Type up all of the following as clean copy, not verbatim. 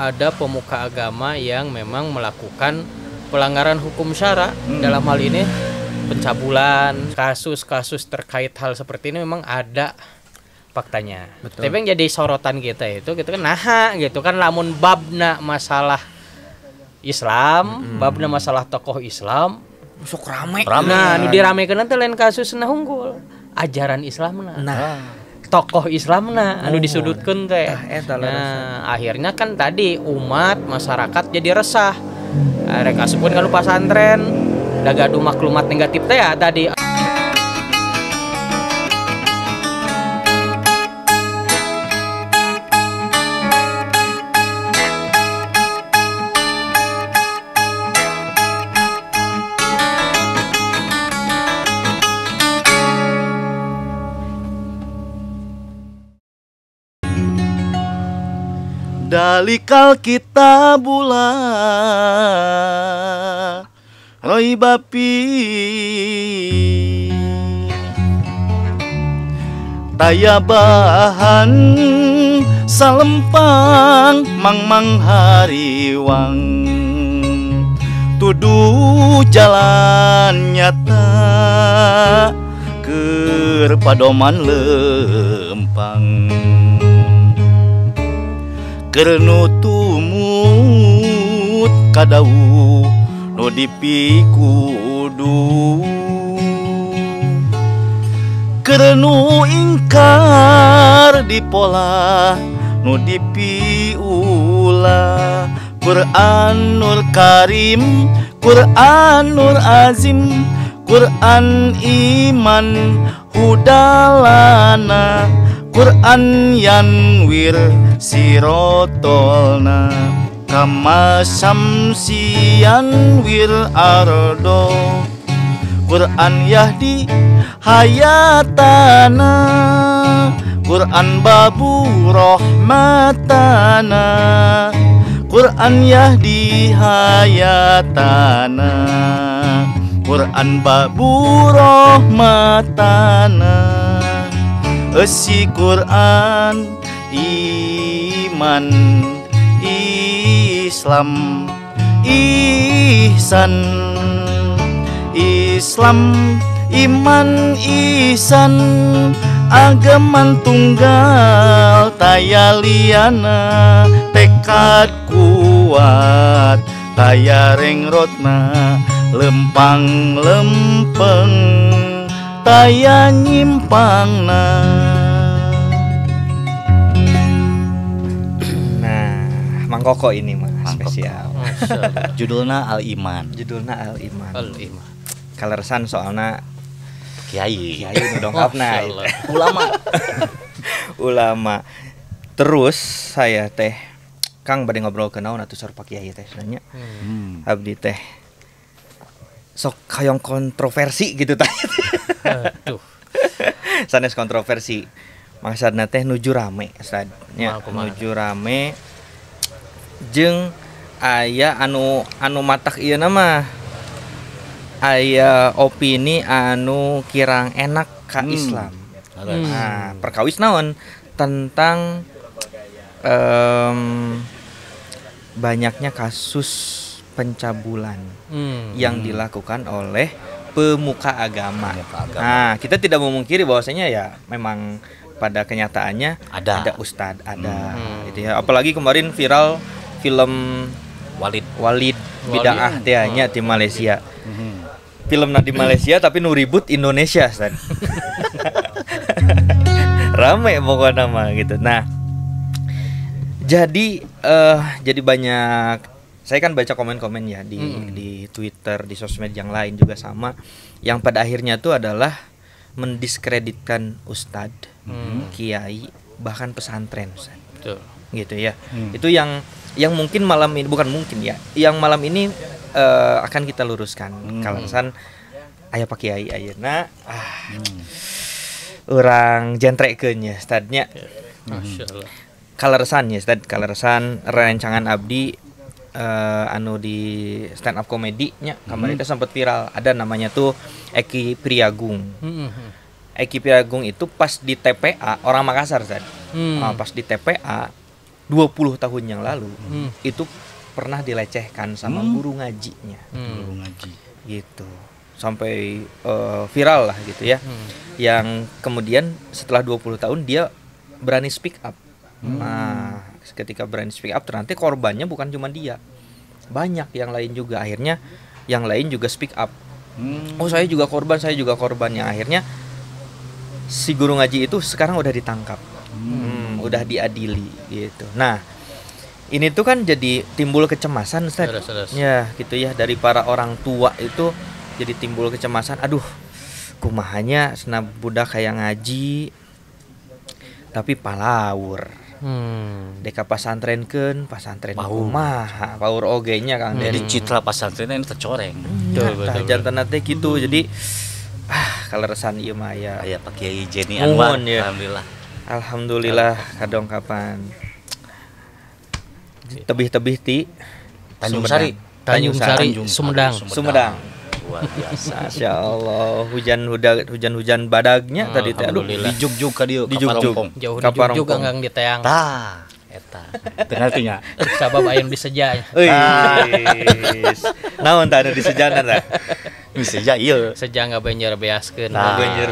ada pemuka agama yang memang melakukan pelanggaran hukum syara. Dalam hal ini pencabulan, kasus-kasus terkait hal seperti ini memang ada faktanya. Betul. Tapi yang jadi sorotan kita itu gitu kan, nah gitu kan, lamun babna masalah Islam, babna masalah tokoh Islam, sok rame. nah nu diramekeun teh lain kasusna unggul ajaran Islamna. Nah, Tokoh Islamna anu disudutkeun teh. Nah, Akhirnya kan tadi umat masyarakat jadi resah. Rek asupkeun ka pesantren, da gaduh maklumat negatif teh ya tadi. Dalikal kitabullah roibapi tayabahan salempang mang hariwang tuduh jalan nyata keur padoman lempang kernu tumut kadawu nu dipikudu kernu ingkar dipola nu dipiula Quran Nur Karim Quran Nur Azim Quran iman hudalana Quran yanwir sirotolna kama samsian wir ardo Quran yahdi hayatana Quran babu rahmatana Quran yahdi hayatana Quran babu rahmatana Esi Quran iman Islam ihsan Islam iman ihsan agaman tunggal tayaliana tekad kuat tayareng rotna lempang lempeng taya nyimpangna. Nah, Mang Koko ini mah spesial. Judulna Al-Iman. Judulna Al-Iman. Al-Iman. Kaleresan soalna Kiai nu dongkapna ulama. Ulama. Terus saya teh Kang bade ngobrol ke naon atuh sor Pak Kiai teh nanya. Abdi teh sok hayong kontroversi gitu tah. Aduh. Sanes kontroversi. Maksudna teh nuju rame nya nuju rame jeung aya anu matak ieu mah aya opini anu kirang enak ka Islam. Nah, perkawis naon tentang banyaknya kasus pencabulan yang dilakukan oleh pemuka agama. Nah, kita tidak memungkiri bahwasanya ya memang pada kenyataannya ada ustadz, ada gitu ya. Apalagi kemarin viral film Walid Bid'ah teh nya di Malaysia. Filmna di Malaysia tapi nu ribut Indonesia, Ustaz. Rame pokoknya mah gitu. Nah, jadi banyak. Saya kan baca komen-komen ya di Twitter, di sosmed yang lain juga sama. Yang pada akhirnya itu adalah mendiskreditkan ustadz, kiai, bahkan pesantren, Ustaz. Betul. Gitu ya. Itu yang mungkin malam ini, bukan mungkin ya, yang malam ini akan kita luruskan. Kalasan aya Pak Kiai ayeuna urang jentrekeun nya Ustadznya. Masyaallah. Kaleresan ya Ustaz, kaleresan rancangan abdi anu di stand up comedy nya kemarin itu sempat viral, ada namanya tuh Eki Priagung. Eki Priagung itu pas di TPA orang Makassar Ustaz. Pas di TPA 20 tahun yang lalu itu pernah dilecehkan sama guru ngajinya. Guru ngaji. Gitu. Sampai viral lah gitu ya. Yang kemudian setelah 20 tahun dia berani speak up. Nah, ketika berani speak up ternyata korbannya bukan cuma dia. Banyak yang lain juga, akhirnya yang lain juga speak up. Oh, saya juga korbannya. Akhirnya si guru ngaji itu sekarang udah ditangkap. Udah diadili gitu. Nah, ini tuh kan jadi timbul kecemasan, Ustaz. Ya, gitu ya, dari para orang tua itu jadi timbul kecemasan. Aduh, kumahanya senap budak kayak ngaji tapi palawur. Deka pasantren kumaha paur oge-nya Kang. Jadi citra pesantren ini tercoreng. Betul. Jantan teh gitu. Jadi kaleresan ieu mah ya. Aya Pak Kiai Jenny Anwar. Ya. Alhamdulillah. Kadong kapan. Tebih-tebih ti Tanjung Sari, Sumedang. Luar biasa. Masya Allah, hujan badagnya tadi teh. Aduh, Di Jugjug ka dieu di Jugjug. Jauh di Jugjug anggang di teang. Tah, eta. Teu ngartinya. Sabab aya disejanya. Euis. Naon tah anu disejana tah? Diseja ieu. Seja ngabanjir beaskeun. Banjir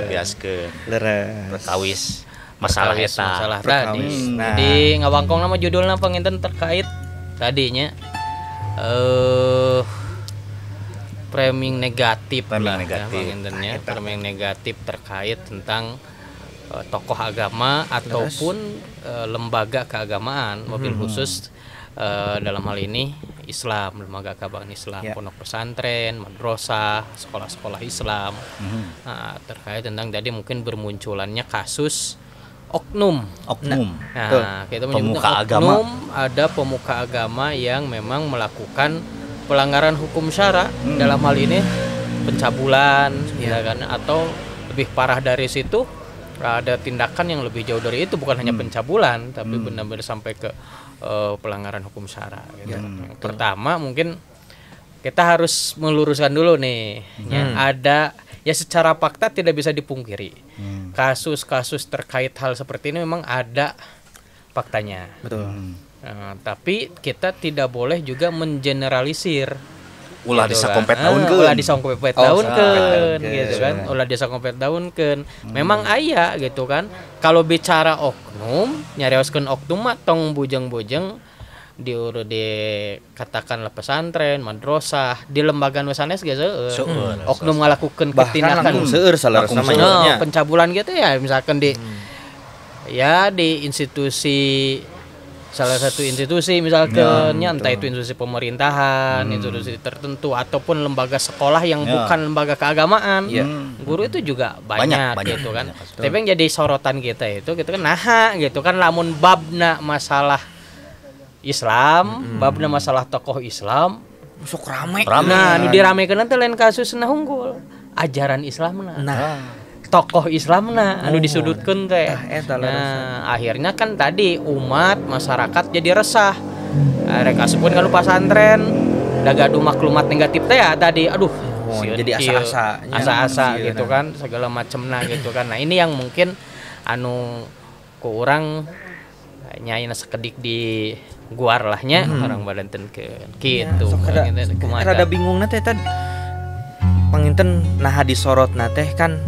beaskeun. Leres. Perkawis masalah eta. Masalah tadi. Nah. Jadi ngawangkong nama judulna panginten terkait tadinya framing negatif framing negatif terkait tentang tokoh agama ataupun lembaga keagamaan mobil khusus dalam hal ini Islam, lembaga keagamaan Islam, pondok pesantren, madrasah, sekolah-sekolah Islam. Nah, terkait tentang tadi mungkin bermunculannya kasus oknum. Nah, kita menyebutnya oknum, ada pemuka agama yang memang melakukan pelanggaran hukum syara, dalam hal ini pencabulan, ya kan, atau lebih parah dari situ ada tindakan yang lebih jauh dari itu, bukan hanya pencabulan, tapi benar-benar sampai ke pelanggaran hukum syara. Gitu. Yang pertama mungkin kita harus meluruskan dulu nih, ada ya secara fakta tidak bisa dipungkiri, kasus-kasus terkait hal seperti ini memang ada faktanya. Betul. Tapi kita tidak boleh juga mengeneralisir. Ulah gitu disakompet kan. daunkeun. Ulah disakompet daunkeun gitu kan. Ulah disakompet daunkeun. Memang aya gitu kan. Kalau bicara oknum, nyarioskeun oknum mah tong bujeng-bujeng dikatakanlah pesantren, madrasah, di lembaga nusanes ge seueur. Oknum ngalakukeun tindakan seueur salah namanya. Pencabulan gitu ya, misalkan di institusi, salah satu institusi misalkan entah itu institusi pemerintahan, institusi tertentu ataupun lembaga sekolah yang bukan lembaga keagamaan. Guru itu juga banyak gitu kan. Tapi yang jadi sorotan kita itu gitu kan, gitu kan, lamun babna masalah Islam, babna masalah tokoh Islam sok rame. Nah, nu diramekeun teh lain kasusna unggul, ajaran Islamna. Tokoh Islamna anu disudutkeun teh. Nah, akhirnya kan tadi umat masyarakat jadi resah. Rek asupun kalau pesantren da gaduh maklumat negatif teh ya tadi. Aduh, jadi asa-asa gitu kan, segala macemna gitu kan. Nah, ini yang mungkin anu ku urang nyaina sakedik di guar lahnya orang badantenkeun kitu. Rada bingungna teh panginten nah disorotna teh kan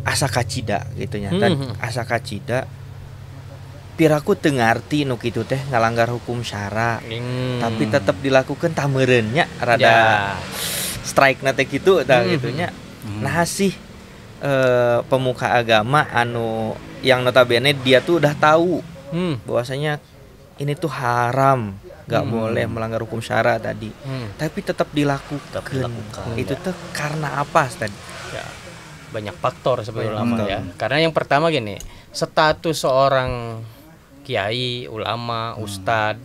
asa kacida gitu nya. Asa kacida piraku teu ngarti nu kitu teh ngalanggar hukum syara. Tapi tetap dilakukan tah meureun nya rada strike na teh kitu tah gitu nya. Nah sih pemuka agama anu yang notabene dia tuh udah tahu bahwasanya ini tuh haram, gak boleh melanggar hukum syara tadi, tapi tetap dilakukan. Itu tuh karena apa tadi? Ya, banyak faktor sebetulnya ya. Karena yang pertama gini, status seorang kiai, ulama, ustad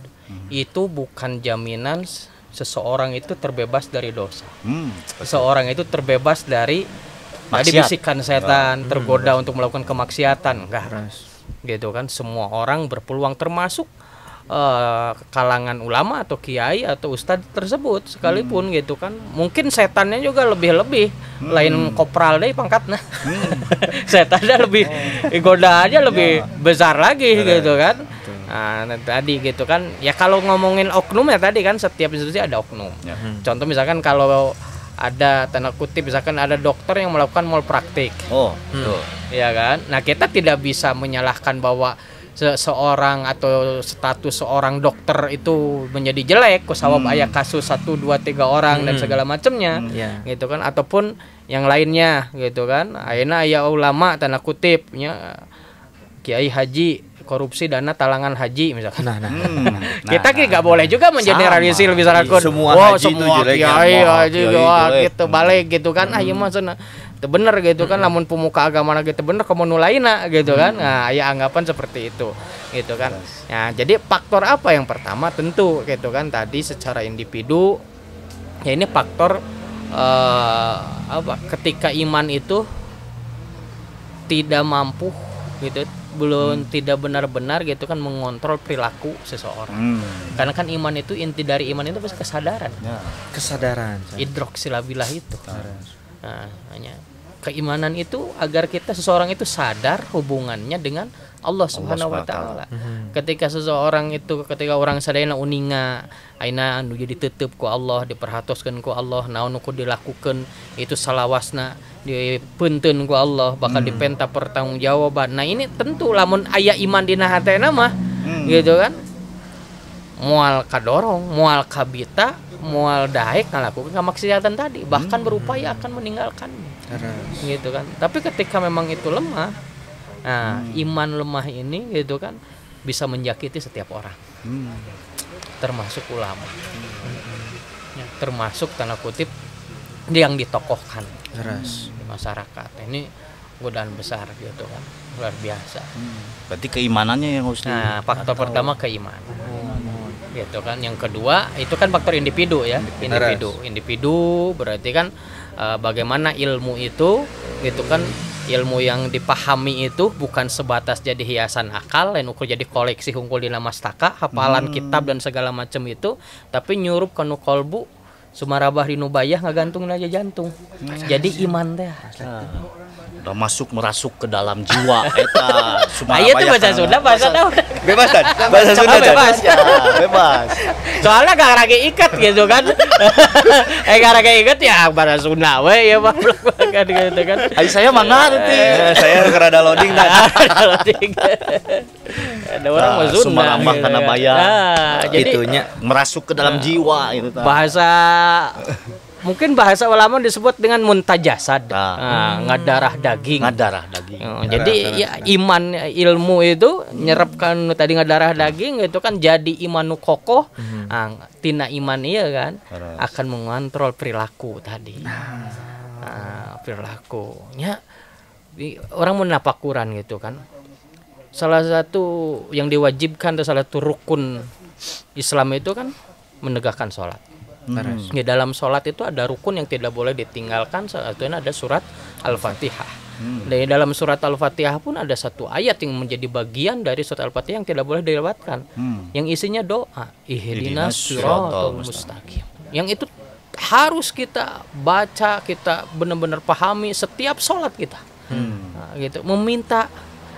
itu bukan jaminan seseorang itu terbebas dari dosa. Seseorang itu terbebas dari bisikan setan, tergoda untuk melakukan kemaksiatan, enggak. Gitu kan, semua orang berpeluang, termasuk kalangan ulama atau kiai atau ustadz tersebut sekalipun gitu kan. Mungkin setannya juga lebih lain kopral deh pangkatnya. Setannya lebih goda aja lebih besar lagi gitu kan. Nah, tadi gitu kan. Ya kalau ngomongin oknum ya tadi kan setiap institusi ada oknum. Contoh misalkan kalau ada tanda kutip misalkan ada dokter yang melakukan malpraktik. Ya kan? Nah, kita tidak bisa menyalahkan bahwa seseorang atau status seorang dokter itu menjadi jelek kusawab aya kasus 1 2 3 orang dan segala macamnya. Gitu kan, ataupun yang lainnya gitu kan. Ayeuna aya ulama tanda kutipnya kiai haji korupsi dana talangan haji misalkan. Kita nggak boleh juga mengeneralisir misalkan semua haji itu jelek, haji gitu balik gitu kan. Ieu mah cenah teu bener gitu kan, lamun pemuka agama gitu bener komo nu lainna gitu kan. Nah, aya anggapan seperti itu gitu kan. Nah, jadi faktor apa yang pertama tentu gitu kan tadi secara individu ya ini faktor ketika iman itu tidak mampu gitu, belum tidak benar-benar gitu kan mengontrol perilaku seseorang. Karena kan iman itu inti dari iman itu pasti kesadaran. Kesadaran. Idrok silabilah itu. Nah, hanya keimanan itu agar kita seseorang itu sadar hubungannya dengan Allah Subhanahu wa taala. Ketika orang sadayana uninga aina anu jadi tetep ku Allah, diperhatoskeun ku Allah, naon nu dilakukeun itu salawasna dipunten ku Allah, bakal dipenta pertanggungjawaban. Nah, ini tentu lamun aya iman dina hatena mah gitu kan. Moal kadorong, moal kabita, moal daek ngalakukeun kamaksiatan tadi, bahkan berupaya akan meninggalkannya. Gitu kan. Tapi ketika memang itu lemah, nah, iman lemah ini gitu kan bisa menjakiti setiap orang. Termasuk ulama. Ya, termasuk tanda kutip yang ditokohkan di masyarakat. Ini godaan besar gitu kan. Luar biasa. Berarti keimanannya yang harus faktor pertama keimanan. Gitu kan. Yang kedua itu kan faktor individu ya. Individu berarti kan bagaimana ilmu itu gitu kan, ilmu yang dipahami itu bukan sebatas jadi hiasan akal, lain ukur jadi koleksi hungkul dina mastaka, hafalan kitab dan segala macam itu, tapi nyurup kanu kolbu sumarabah rinubayah ngagantung aja jantung. Jadi iman teh udah merasuk ke dalam jiwa eta Ayo tuh bahasa Sunda, bahasa tahu. Bebas kan? Bahasa Sunda bebas. Bebas. Soalnya gak rage ikat gitu kan. Gak rage ikat ya bahasa Sunda we ya Pak. Gitu kan. Ayo saya mah ngerti. Saya kerada loading tadi. Ada orang mah Sunda. Sumarambah kana bayar. Jadi itunya merasuk ke dalam jiwa itu tah. Bahasa mungkin bahasa ulama disebut dengan muntajasad, ngadarah daging. Jadi ya iman ilmu itu nyerapkan tadi ngadarah daging itu kan jadi imanu kokoh. Tina iman iya kan akan mengontrol perilaku tadi. Perilakunya orang menapakuran gitu kan. Salah satu yang diwajibkan atau salah satu rukun Islam itu kan menegakkan sholat. Di dalam sholat itu ada rukun yang tidak boleh ditinggalkan, salah satunya ada surat Al-Fatihah. Di dalam surat Al-Fatihah pun ada satu ayat yang menjadi bagian dari surat Al-Fatihah yang tidak boleh dilewatkan, yang isinya doa ihdinas siratal mustaqim. Yang itu harus kita baca, kita benar-benar pahami setiap sholat kita. Gitu, meminta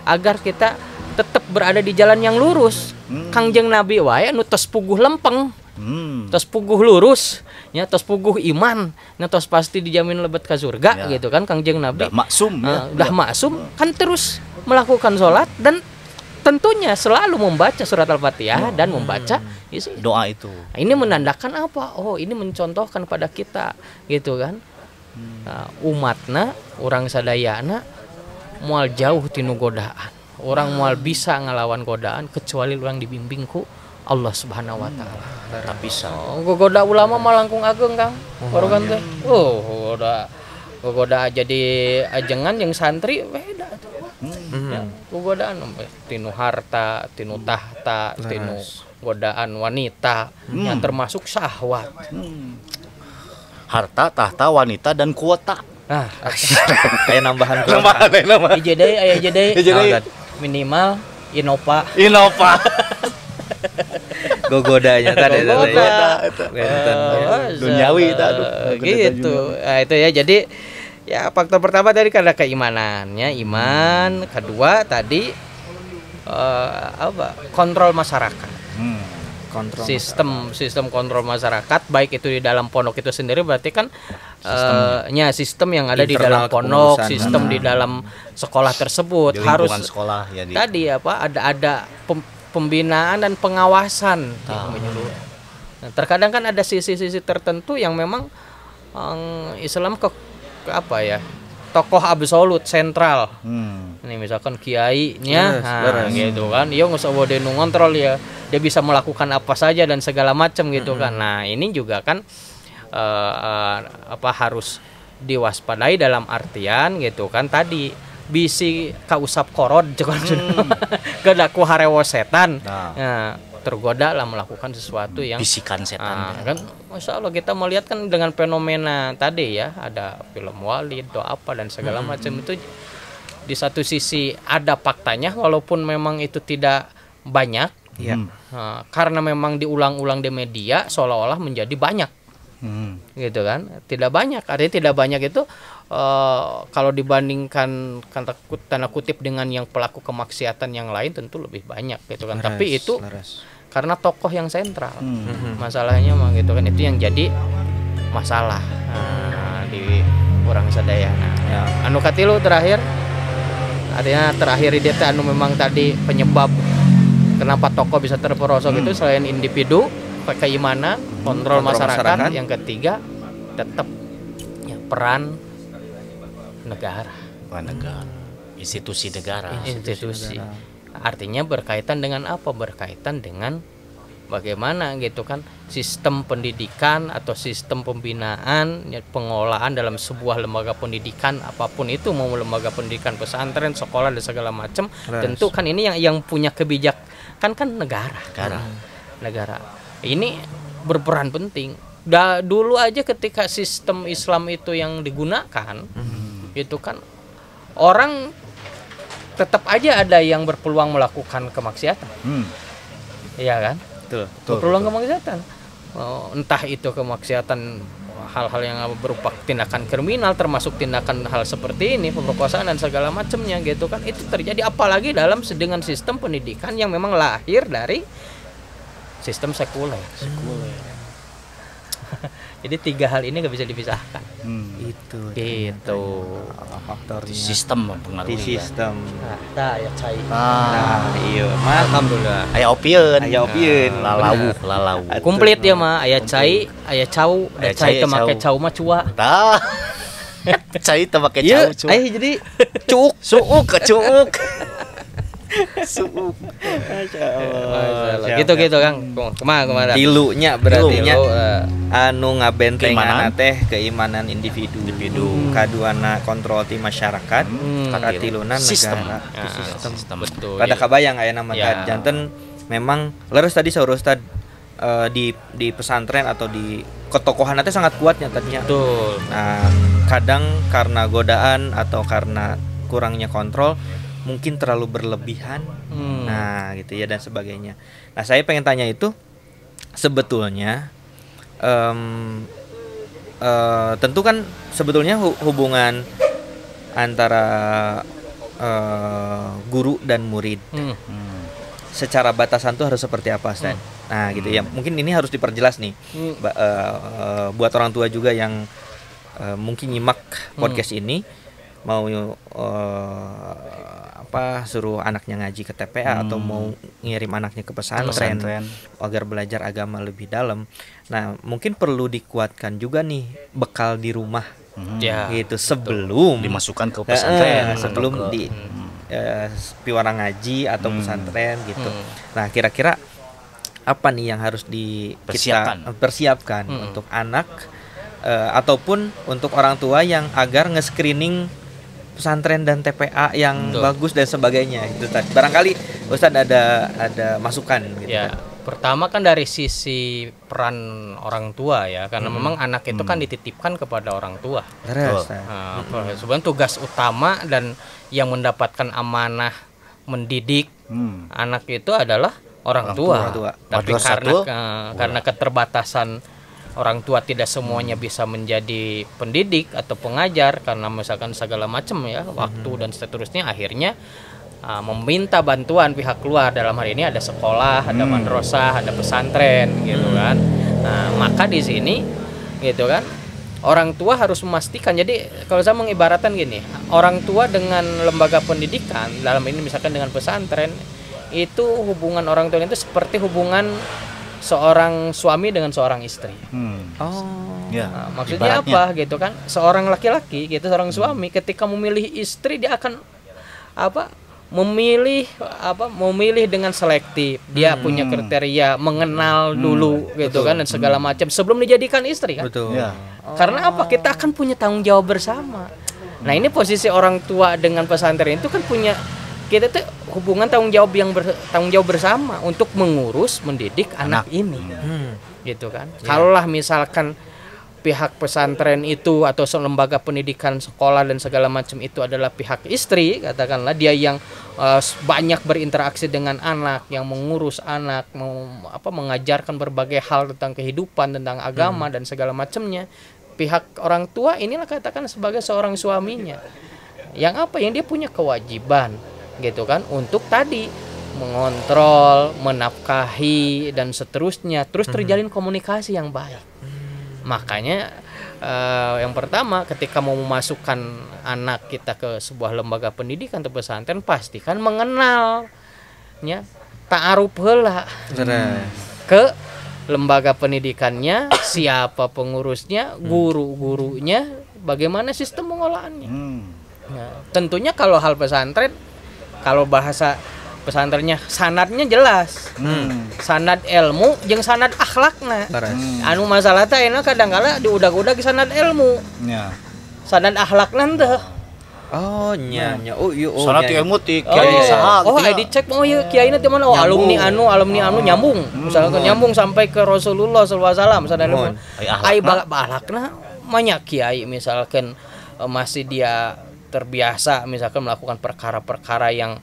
agar kita tetap berada di jalan yang lurus. Kangjeng Nabi wae anu tos puguh lempeng. Tos puguh lurus, ya tos puguh iman, tos pasti dijamin lebet ke surga gitu kan Kangjeng Nabi. Dah maksum kan terus melakukan sholat dan tentunya selalu membaca surat Al-Fatihah dan membaca isi doa itu. Nah, ini menandakan apa? Oh, ini mencontohkan pada kita gitu kan. Umatna, orang sadayana moal jauh tinu godaan. Orang moal bisa ngelawan godaan kecuali orang dibimbingku Allah Subhanahu wa taala. Tak bisa. Gogoda ulama mah langkung ageng Kang. Baru kan teh. Gogoda jadi ajengan yang santri beda tuh. Godaan tinu harta, tinu tahta, tinu godaan wanita yang termasuk syahwat. Harta, tahta, wanita dan kuota. kayak nambahan kuota. Aya jadi minimal Innova. Gogodanya tadi itu. Duniawi gitu. Nah, itu ya. Jadi ya faktor pertama tadi karena keimanannya, iman. Kedua tadi kontrol masyarakat. Kontrol Sistem kontrol masyarakat, baik itu di dalam pondok itu sendiri, berarti kan sistem yang ada di dalam pondok, sistem di dalam sekolah tersebut di harus sekolah ya tadi ada pembinaan dan pengawasan. Nah, terkadang kan ada sisi-sisi tertentu yang memang Islam tokoh absolut sentral. Ini misalkan kiainya, gitu kan, dia nggak usah bodoh ngontrol ya, dia bisa melakukan apa saja dan segala macam gitu kan. Nah ini juga kan harus diwaspadai dalam artian gitu kan, tadi bisi kausap korod kedaku harewo setan. Nah, tergoda lah melakukan sesuatu yang bisikan setan. Kan Masya Allah kita melihat kan dengan fenomena tadi ya, ada film Walid atau apa dan segala macam itu, di satu sisi ada faktanya walaupun memang itu tidak banyak ya. Karena memang diulang-ulang di media seolah-olah menjadi banyak. Gitu kan, tidak banyak, artinya tidak banyak itu kalau dibandingkan tanda kutip dengan yang pelaku kemaksiatan yang lain tentu lebih banyak gitu kan. Tapi itu karena tokoh yang sentral. Masalahnya mah gitu kan, itu yang jadi masalah di orang sadaya. Anu katilu terakhir, artinya terakhir dia anu memang tadi penyebab kenapa tokoh bisa terperosok itu selain individu, keimanan, kontrol masyarakat, yang ketiga tetap ya, peran negara. Institusi negara. Artinya berkaitan dengan apa? Berkaitan dengan bagaimana gitu kan sistem pendidikan atau sistem pembinaan, pengolahan dalam sebuah lembaga pendidikan apapun itu, mau lembaga pendidikan pesantren, sekolah dan segala macam. Tentu kan ini yang punya kebijakan kan negara. Ini berperan penting. Dulu aja ketika sistem Islam itu yang digunakan, itu kan orang tetap aja ada yang berpeluang melakukan kemaksiatan. Iya kan? Betul. Berpeluang kemaksiatan. Entah itu kemaksiatan hal-hal yang berupa tindakan kriminal, termasuk tindakan hal seperti ini, pemerkosaan dan segala macamnya gitu kan. Itu terjadi apalagi dengan sistem pendidikan yang memang lahir dari sistem sekuler. Jadi tiga hal ini nggak bisa dipisahkan. Itu gitu faktornya. Di sistem mempengaruhi. Di sistem. Nah, ya cai. Iya, mah. Alhamdulillah. Aya opieun. Lalau. Komplit ya mah, aya cai, aya cau, da cai teu make cau mah cua. Tah. Cai teu make cau cua. Jadi suuk. Masya Allah. Gitu Kang. Kemana? Tilunya berarti nya anu ngabentengan teh keimanan individu. Kaduana kontrol ti masyarakat, katiluna negara. Sistem. Betul. Pada kabayang aya nama janten memang leres tadi saur Ustad di pesantren atau di ketokohan teh sangat kuatnya tadinya. Betul. Nah, kadang karena godaan atau karena kurangnya kontrol mungkin terlalu berlebihan, nah gitu ya dan sebagainya. Nah saya pengen tanya itu sebetulnya tentu kan sebetulnya hubungan antara guru dan murid secara batasan tuh harus seperti apa, Stan? Nah gitu ya, mungkin ini harus diperjelas nih buat orang tua juga yang mungkin nyimak podcast ini, mau suruh anaknya ngaji ke TPA atau mau ngirim anaknya ke pesantren agar belajar agama lebih dalam. Nah mungkin perlu dikuatkan juga nih bekal di rumah gitu sebelum dimasukkan ke pesantren, sebelum di piwara ngaji atau pesantren gitu. Nah kira-kira apa nih yang harus kita persiapkan untuk anak ataupun untuk orang tua yang agar nge-screening pesantren dan TPA yang bagus dan sebagainya itu tadi. Barangkali Ustadz ada masukan gitu. Ya, pertama kan dari sisi peran orang tua ya, karena memang anak itu kan dititipkan kepada orang tua. Sebenarnya tugas utama dan yang mendapatkan amanah mendidik anak itu adalah orang tua. Tapi karena keterbatasan orang tua tidak semuanya bisa menjadi pendidik atau pengajar karena misalkan segala macam ya waktu dan seterusnya, akhirnya meminta bantuan pihak luar, dalam hal ini ada sekolah, ada madrasah, ada pesantren gitu kan. Nah, maka di sini gitu kan orang tua harus memastikan. Jadi kalau saya mengibaratkan gini, orang tua dengan lembaga pendidikan, dalam ini misalkan dengan pesantren, itu hubungan orang tua itu seperti hubungan seorang suami dengan seorang istri. Ya, Nah, maksudnya apa gitu kan? Seorang laki-laki gitu, seorang suami ketika memilih istri dia akan memilih dengan selektif. Dia punya kriteria, mengenal dulu gitu kan dan segala macam sebelum dijadikan istri kan. Betul. Ya. Karena apa? Kita akan punya tanggung jawab bersama. Nah, ini posisi orang tua dengan pesantren itu kan punya, kita tuh hubungan tanggung jawab bersama untuk mengurus, mendidik anak ini. Gitu kan. Kalaulah misalkan pihak pesantren itu atau lembaga pendidikan, sekolah dan segala macam itu adalah pihak istri, katakanlah dia yang banyak berinteraksi dengan anak, yang mengurus anak, mengajarkan berbagai hal tentang kehidupan, tentang agama dan segala macamnya. Pihak orang tua inilah katakan sebagai seorang suaminya. Yang dia punya kewajiban gitu kan untuk tadi mengontrol, menafkahi dan seterusnya, terus terjalin komunikasi yang baik. Makanya yang pertama ketika mau memasukkan anak kita ke sebuah lembaga pendidikan atau pesantren, pastikan mengenalnya, ta'aruf heula ke lembaga pendidikannya, siapa pengurusnya, guru-gurunya, bagaimana sistem pengolahannya. Nah, tentunya kalau hal pesantren, kalau bahasa pesantrennya sanadnya jelas, sanad ilmu jeung sanad akhlakna. Anu masalah teh enak kadang-kala diudag-udag sanad ilmu, sanad akhlakna teh. Nya. Sanad ilmu ti kiai saha gitu. Dicek kiaina teh mana? Alumni anu nyambung. Misalkan nyambung sampai ke Rasulullah sallallahu alaihi wasallam sanad ilmu. Ai akhlakna banyak kiai misalkan masih dia terbiasa misalkan melakukan perkara-perkara yang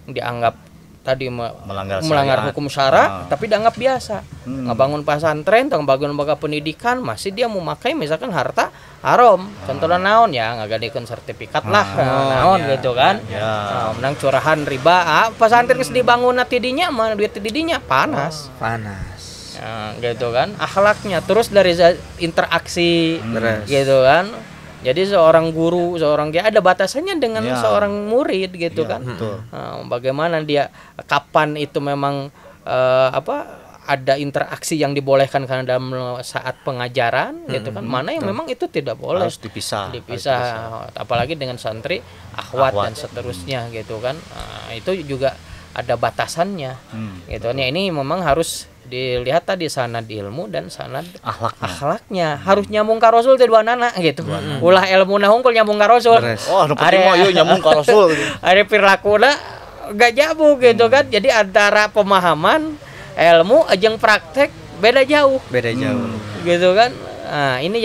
dianggap tadi melanggar hukum syara, tapi dianggap biasa. Ngebangun pesantren, ngebangun lembaga pendidikan, masih dia memakai misalkan harta haram. Contohnya naon ya, ngagadekeun sertifikat lah, naon gitu kan. Menang curahan riba. Pesantren geus dibangun tidinya mah duit tidinya panas. Gitu kan. Akhlaknya terus dari interaksi gitu kan. Jadi seorang guru, seorang dia ada batasannya dengan seorang murid gitu kan. Bagaimana dia, kapan itu memang ada interaksi yang dibolehkan karena dalam saat pengajaran gitu kan. Mana yang memang itu tidak boleh. Harus dipisah. Apalagi dengan santri, akhwat dan seterusnya gitu kan. Itu juga ada batasannya. Gitu. Nah, ini memang harus dilihat tadi sanad ilmu dan sanad akhlaknya. Harus nyambung ka Rasul teh dua nana gitu. Ulah ilmu na hungkul nyambung ka Rasul. Nu penting mah ieu nyambung ka Rasul. Are perilakuna gak nyambung gitu kan. Jadi antara pemahaman, ilmu jeung praktek beda jauh. Gitu kan. Nah, ini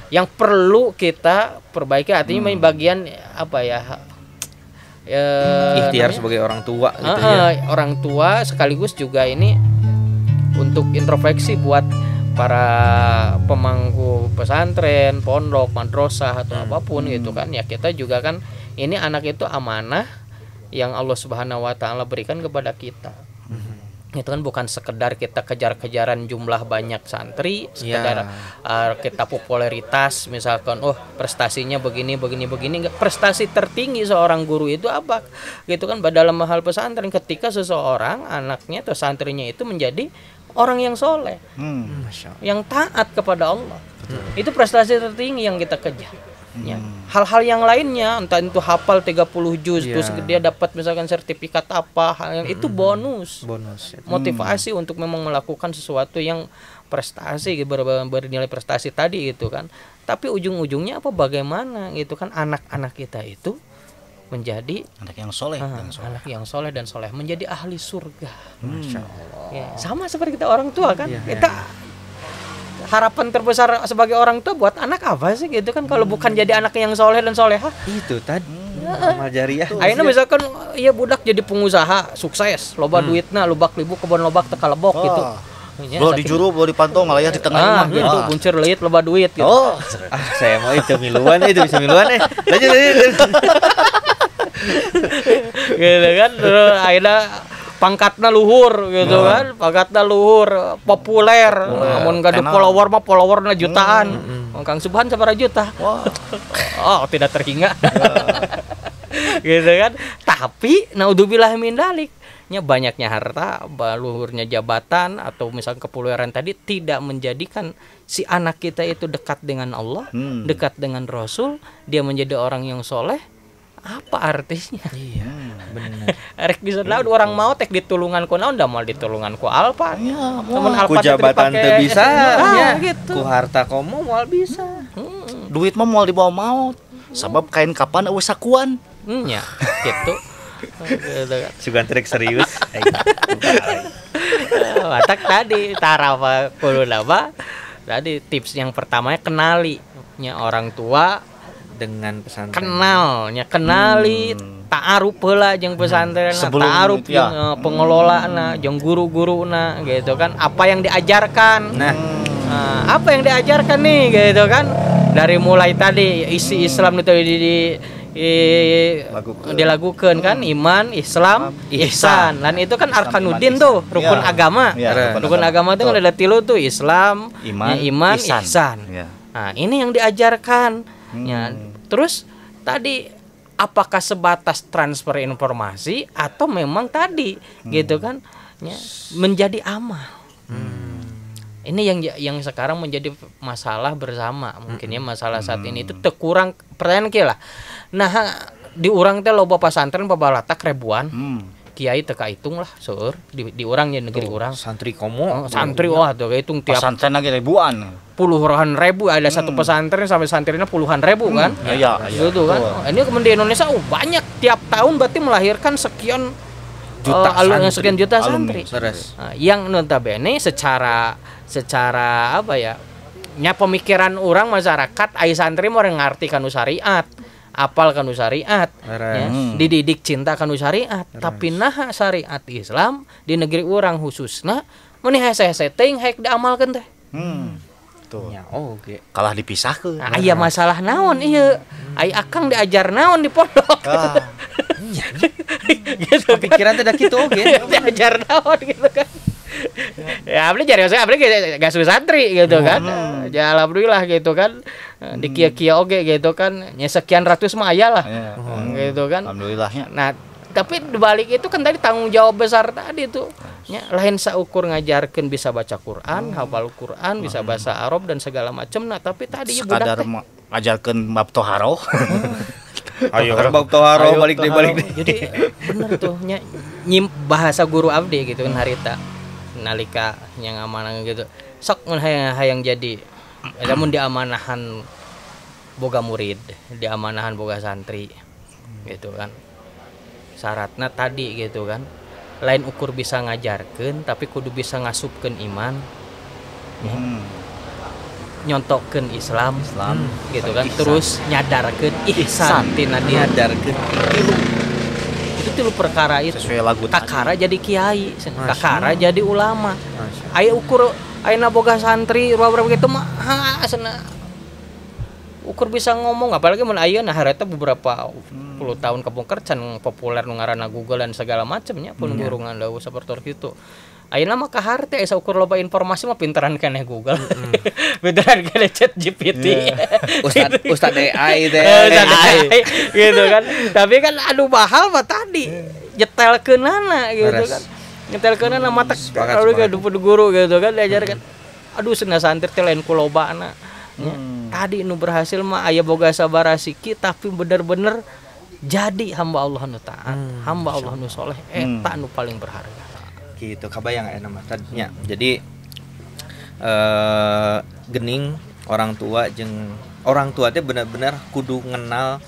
yang perlu kita perbaiki, artinya bagian ikhtiar sebagai orang tua gitu ya. Orang tua sekaligus juga ini untuk introspeksi buat para pemangku pesantren, pondok, madrasah atau apapun gitu kan. Ya kita juga kan ini anak itu amanah yang Allah Subhanahu wa taala berikan kepada kita. Itu kan bukan sekedar kita kejar-kejaran jumlah banyak santri, sekedar kita popularitas misalkan prestasinya begini enggak. Prestasi tertinggi seorang guru itu apa? Gitu kan dalam hal pesantren, ketika seseorang anaknya atau santrinya itu menjadi orang yang soleh, yang taat kepada Allah. Itu prestasi tertinggi yang kita kejar. Hal-hal yang lainnya, entah itu hafal 30 juz terus dia dapat misalkan sertifikat apa, hal yang itu bonus. Motivasi untuk memang melakukan sesuatu yang prestasi, bernilai prestasi tadi gitu kan. Tapi ujung-ujungnya bagaimana gitu kan, anak-anak kita itu menjadi anak yang soleh dan soleh, menjadi ahli surga. Masya Allah. Sama seperti kita orang tua kan. Kita harapan terbesar sebagai orang tua buat anak apa sih gitu kan, kalau bukan jadi anak yang soleh dan solehah. Itu tadi amal jariah. Ayeuna misalkan budak jadi pengusaha sukses, loba duitna, lobak libu kebon lobak teka lebok gitu. Belum di juru, belum dipantau malah ya di tengah rumah gitu. Buncir leuit loba duit gitu. Oh, saya mau itu miluan itu bisa miluan lanjut. Gitu kan, terus akhirnya pangkatna luhur gitu kan, pangkatna luhur, populer. Namun gak ada follower mah followerna jutaan. Kang Subhan sabaraha juta. Oh, tidak terhingga. Gitu kan. Tapi naudzubillah min dzalik, nya banyaknya harta, luhurnya jabatan atau misalnya kepopuleran tadi tidak menjadikan si anak kita itu dekat dengan Allah, dekat dengan Rasul, dia menjadi orang yang soleh. Apa artinya? Iya, benar. Rek bisa laut orang mau tek ditulungan ku naon da moal ditulungan ku Alfa. Iya, Temen Ku jabatan teu bisa nya. gitu. Ku harta komo moal bisa. duit mah mau dibawa maut. Sabab kain kapan eueuh sakuan. Nya, gitu. Gitu kan. Sugan trik serius. Watak tadi tarawa kuluna mah. Tadi tips yang pertamanya kenali nya orang tua dengan pesantren. kenali ta'aruf heula jeung pesantren, ta'aruf jeung pengelolana, jeung guru-guruna gitu kan. Apa yang diajarkan? Nah, apa yang diajarkan nih gitu kan? Dari mulai tadi isi Islam itu dilakukan kan, iman, Islam, ihsan. Dan itu kan arkanuddin tuh, rukun agama. Rukun agama itu kan ada 3 tuh, Islam, iman, ihsan. Nah, ini yang diajarkan. Ya, terus tadi apakah sebatas transfer informasi atau memang tadi gitu kan ya, menjadi amal. Ini yang sekarang menjadi masalah bersama mungkin ya, masalah saat ini itu kurang pertanyaan lah. Nah, di urang teh loba pesantren babalatak ribuan. Kiai teka hitung lah seueur di urang ya negeri urang. Santri komo. Santri wah tuh hitung tiap pesantren lagi ribuan. Puluhan ribu ada satu pesantren sampai santrinya puluhan ribu kan. Iya. Gitu kan. Ini kemudian di Indonesia banyak tiap tahun berarti melahirkan sekian juta santri. Yang notabene secara apa ya? Nya pemikiran orang masyarakat ai santri mau ngarti kanu syariat. Apal kanu syariat ya, dididik cinta kanu syariat. Tapi nah syariat Islam di negeri orang khususna meni hese-hese teuing hayek diamalkeun teh. Tuh. Ya, oke. Kalah dipisahkeun. Nah, aya masalah naon ieu? Ai akang diajar naon di pondok. Gitu pikiran teh da kitu oge. Diajar naon gitu kan. Ya abdi jare gak santri gitu kan. Ya alhamdulillah gitu kan. Di kia-kia oge gitu kan. Ya sekian ratus mah aya lah. Gitu kan. Alhamdulillahnya. Nah, tapi dibalik itu kan tadi tanggung jawab besar tadi tuh. Ya, lain saukur ngajarkeun bisa baca Quran, hafal Quran, bisa bahasa Arab dan segala macam. Nah, tapi tadi sekadar ngajarkeun bab toharoh. Ayo bab toharoh balik deh. Jadi bener tuh nyim bahasa guru abdi gitu kan harita. Nalika yang amanah gitu. Sok mun hayang jadi lamun diamanahan boga murid, diamanahan boga santri. Gitu kan. Syaratna tadi gitu kan. Lain ukur bisa ngajarkeun tapi kudu bisa ngasupkeun iman. Nyontokeun Islam gitu kan. Terus nyadarkeun ihsan tina diadarkeun. Itu tilu perkara itu. Sesuai lagu kakara jadi kiai, kakara jadi ulama. Aya ukur ayeuna boga santri berapa gitu mah asana ukur bisa ngomong, apalagi mun ayeuna hareta beberapa puluh tahun kepungker can populer nu ngaranna Google dan segala macamnya pun gurungan dawu saperti itu. Ayeuna mah kaharte asa ukur loba informasi mah pinteran keneh Google. Pinteran keneh ChatGPT. Ustad AI teh. Gitu kan. Tapi kan aduh mahal mah tadi. Nyetelkeunana gitu kan. Nyetelkeunana mata kalau ke guru gitu kan diajarkan. Aduh cenah santri teh lain ku lobana. Tadi nu berhasil mah aya boga sabarasiki tapi bener-bener jadi hamba Allah nu taat, hamba Allah nu soleh, eta nu paling berharga. Gitu kabayang aya nama tadinya. Jadi gening orang tua teh bener-bener kudu ngenal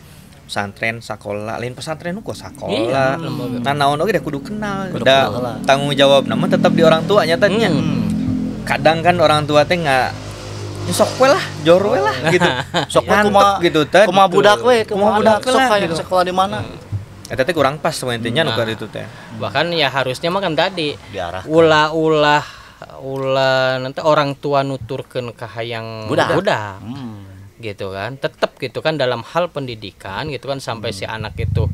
pesantren sakola, lain pesantren kok sakola. Nah naon oge da kudu kenal. Da tanggung jawab namun tetap di orang tuanya tadinya. Kadang kan orang tua teh sok we lah, jor we lah gitu. Sok we kumaha gitu teh. Kumaha budak we, kumaha budak sok gitu. Sekolah di mana? Eta teh kurang pas sebenarnya nu keur itu teh. Bahkan ya harusnya mah kan tadi diarahkan. ulah ulah nanti orang tua nuturkeun ka hayang budak. Gitu kan, tetap gitu kan dalam hal pendidikan gitu kan sampai si anak itu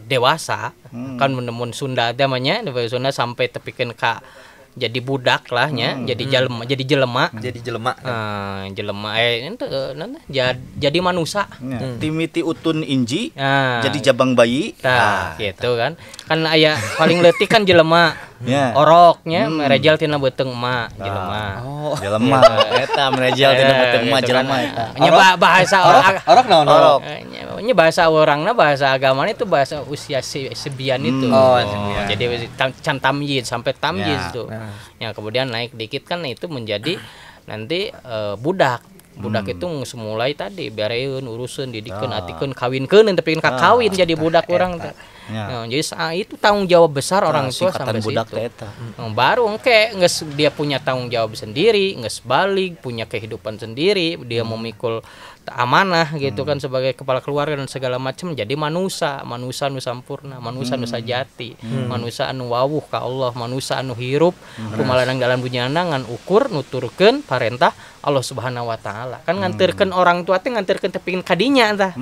dewasa kan menemun Sunda namanya Sunda sampai tepikeun ka jadi budak lah nya, jadi jelema jadi manusia. Timiti utun inji jadi jabang bayi. Gitu kan aya paling leutik kan jelema. Oroknya merejal tina beuteung emak jelema. Jelema eta merejal tina beuteung emak jelema eta. Nya bahasa orok naon orok? Nya bahasa orangna bahasa agama itu bahasa usia sebian itu. Jadi can tamyiz sampai tamyiz tuh. Ya kemudian naik dikit kan itu menjadi nanti budak itu semulai tadi bereun urusan didikeun atikeun kawinkeun tapi kakawin jadi budak orang teh. Jadi itu tanggung jawab besar orang tua sampai budak situ. Baru engke geus dia punya tanggung jawab sendiri, geus balik, punya kehidupan sendiri, dia memikul amanah gitu kan sebagai kepala keluarga dan segala macam jadi manusia nu sampurna, manusia nu sajati, manusia anu wawuh ka Allah, manusia anu hirup kumaladang dalam dunia ngan ukur nuturkeun parentah Allah Subhanahu wa taala. Kan nganterkeun orang tua teh nganterkeun tepikeun kadinya tah.